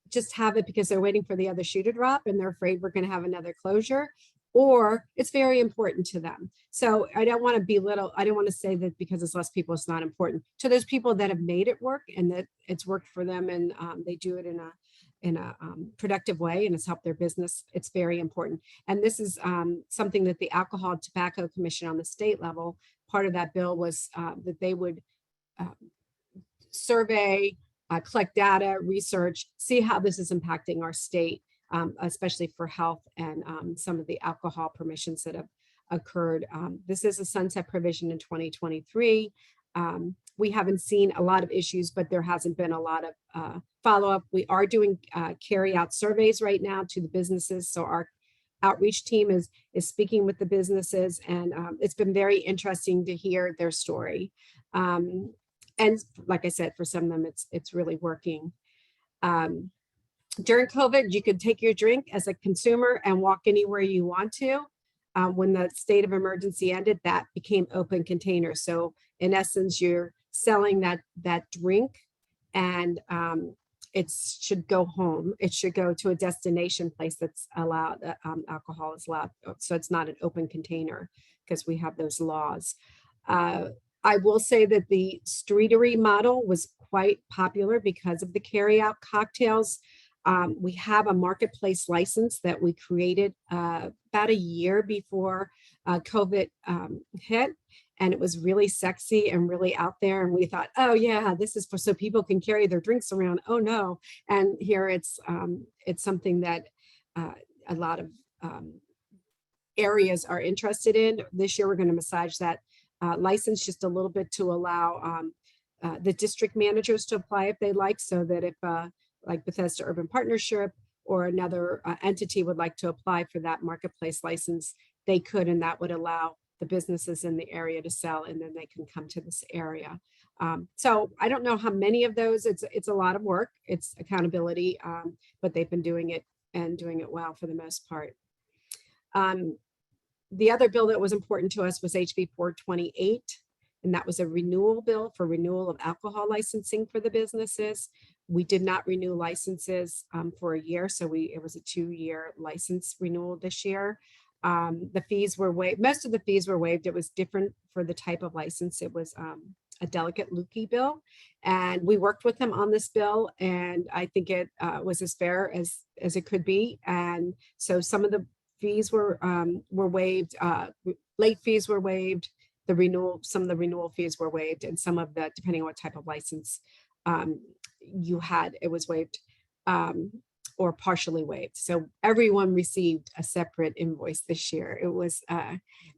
just have it because they're waiting for the other shoe to drop and they're afraid we're going to have another closure, or it's very important to them. So I don't want to belittle, I don't want to say that because it's less people, it's not important. To those people that have made it work and that it's worked for them and they do it in a productive way and it's helped their business, it's very important. And this is something that the Alcohol and Tobacco Commission on the state level, part of that bill was that they would survey, collect data, research, see how this is impacting our state, especially for health and some of the alcohol permissions that have occurred. This is a sunset provision in 2023. We haven't seen a lot of issues, but there hasn't been a lot of follow-up. We are doing carry-out surveys right now to the businesses. So our outreach team is speaking with the businesses, and it's been very interesting to hear their story. And like I said, for some of them, it's really working. During COVID, you could take your drink as a consumer and walk anywhere you want to. When the state of emergency ended, that became open containers. So in essence, you're selling that drink and it should go home. It should go to a destination place that's allowed, alcohol is allowed. So it's not an open container because we have those laws. I will say that the streetery model was quite popular because of the carry-out cocktails. We have a marketplace license that we created about a year before COVID hit, and it was really sexy and really out there. And we thought, oh yeah, this is for so people can carry their drinks around. Oh no! And here it's something that a lot of areas are interested in. This year we're going to massage that license just a little bit to allow the district managers to apply if they like, so that if like Bethesda Urban Partnership or another entity would like to apply for that marketplace license, they could, and that would allow the businesses in the area to sell, and then they can come to this area. So I don't know how many of those, it's a lot of work, it's accountability, but they've been doing it and doing it well for the most part. The other bill that was important to us was HB 428, and that was a renewal bill for renewal of alcohol licensing for the businesses. We did not renew licenses for a year, so it was a 2-year license renewal this year. The fees were waived. Most of the fees were waived. It was different for the type of license. It was a delegate Lukey bill, and we worked with them on this bill, and I think it was as fair as it could be. And so some of the fees were waived. Late fees were waived. Some of the renewal fees were waived, and some of the, depending on what type of license you had, it was waived or partially waived. So everyone received a separate invoice this year. It was,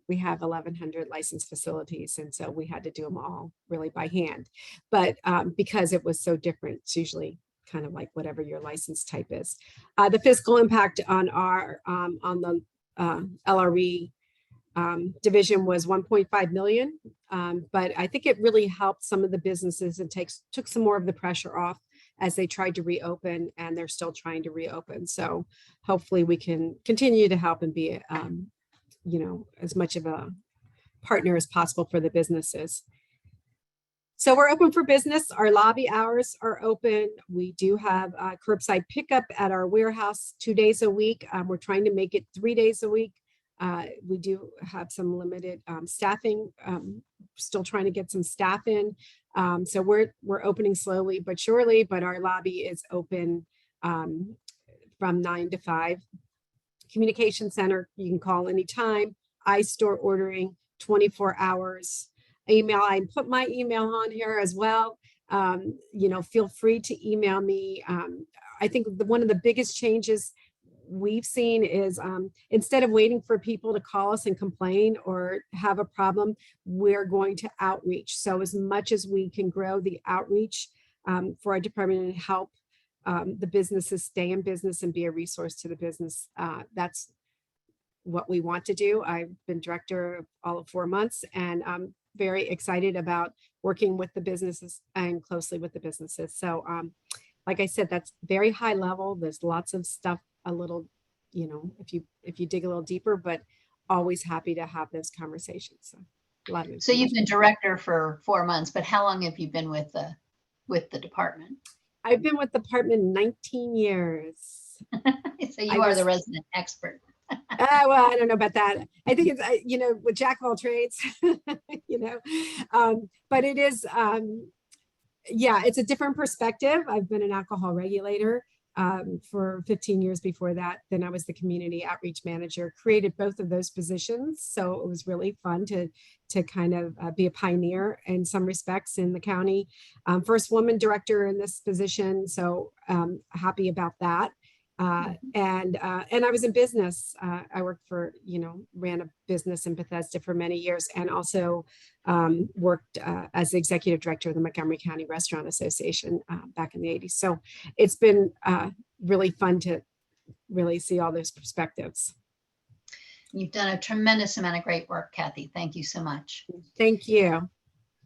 we have 1,100 licensed facilities, and so we had to do them all really by hand. But because it was so different, it's usually kind of like whatever your license type is. The fiscal impact on our on the LRE division was 1.5 million, but I think it really helped some of the businesses and took some more of the pressure off as they tried to reopen, and they're still trying to reopen. So hopefully we can continue to help and be, as much of a partner as possible for the businesses. So we're open for business. Our lobby hours are open. We do have curbside pickup at our warehouse 2 days a week. We're trying to make it 3 days a week. We do have some limited staffing, still trying to get some staff in. So we're opening slowly but surely, but our lobby is open from 9 to 5. Communication center, you can call anytime. iStore ordering 24 hours. Email, I put my email on here as well. Feel free to email me. I think one of the biggest changes we've seen is instead of waiting for people to call us and complain or have a problem, we're going to outreach. So as much as we can grow the outreach for our department and help the businesses stay in business and be a resource to the business, that's what we want to do. I've been director all of 4 months, and I'm very excited about working with the businesses and closely with the businesses. So like I said, that's very high level. There's lots of stuff, a little, if you dig a little deeper, but always happy to have those conversations. So a lot of
So you've been director for 4 months, but how long have you been with the department?
I've been with the department 19 years.
So you are the resident expert.
Well, I don't know about that. I think it's, with jack of all trades, but it is, it's a different perspective. I've been an alcohol regulator for 15 years before that. Then I was the community outreach manager, created both of those positions. So it was really fun to kind of be a pioneer in some respects in the county. First woman director in this position. So happy about that. And I was in business. I worked for, ran a business in Bethesda for many years, and also worked as the executive director of the Montgomery County Restaurant Association back in the 80s. So it's been really fun to really see all those perspectives.
You've done a tremendous amount of great work, Kathy. Thank you so much.
Thank you.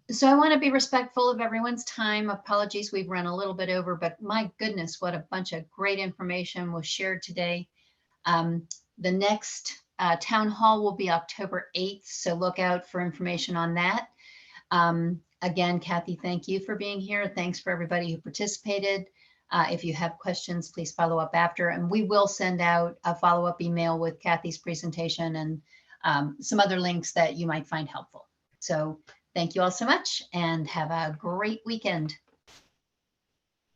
So I want to be respectful of everyone's time. Apologies, we've run a little bit over, but my goodness, what a bunch of great information was shared today. The next town hall will be October 8th, so look out for information on that. Again, Kathy, thank you for being here. Thanks for everybody who participated. If you have questions, please follow up after, and we will send out a follow-up email with Kathy's presentation and some other links that you might find helpful. So thank you all so much and have a great weekend.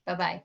Bye-bye.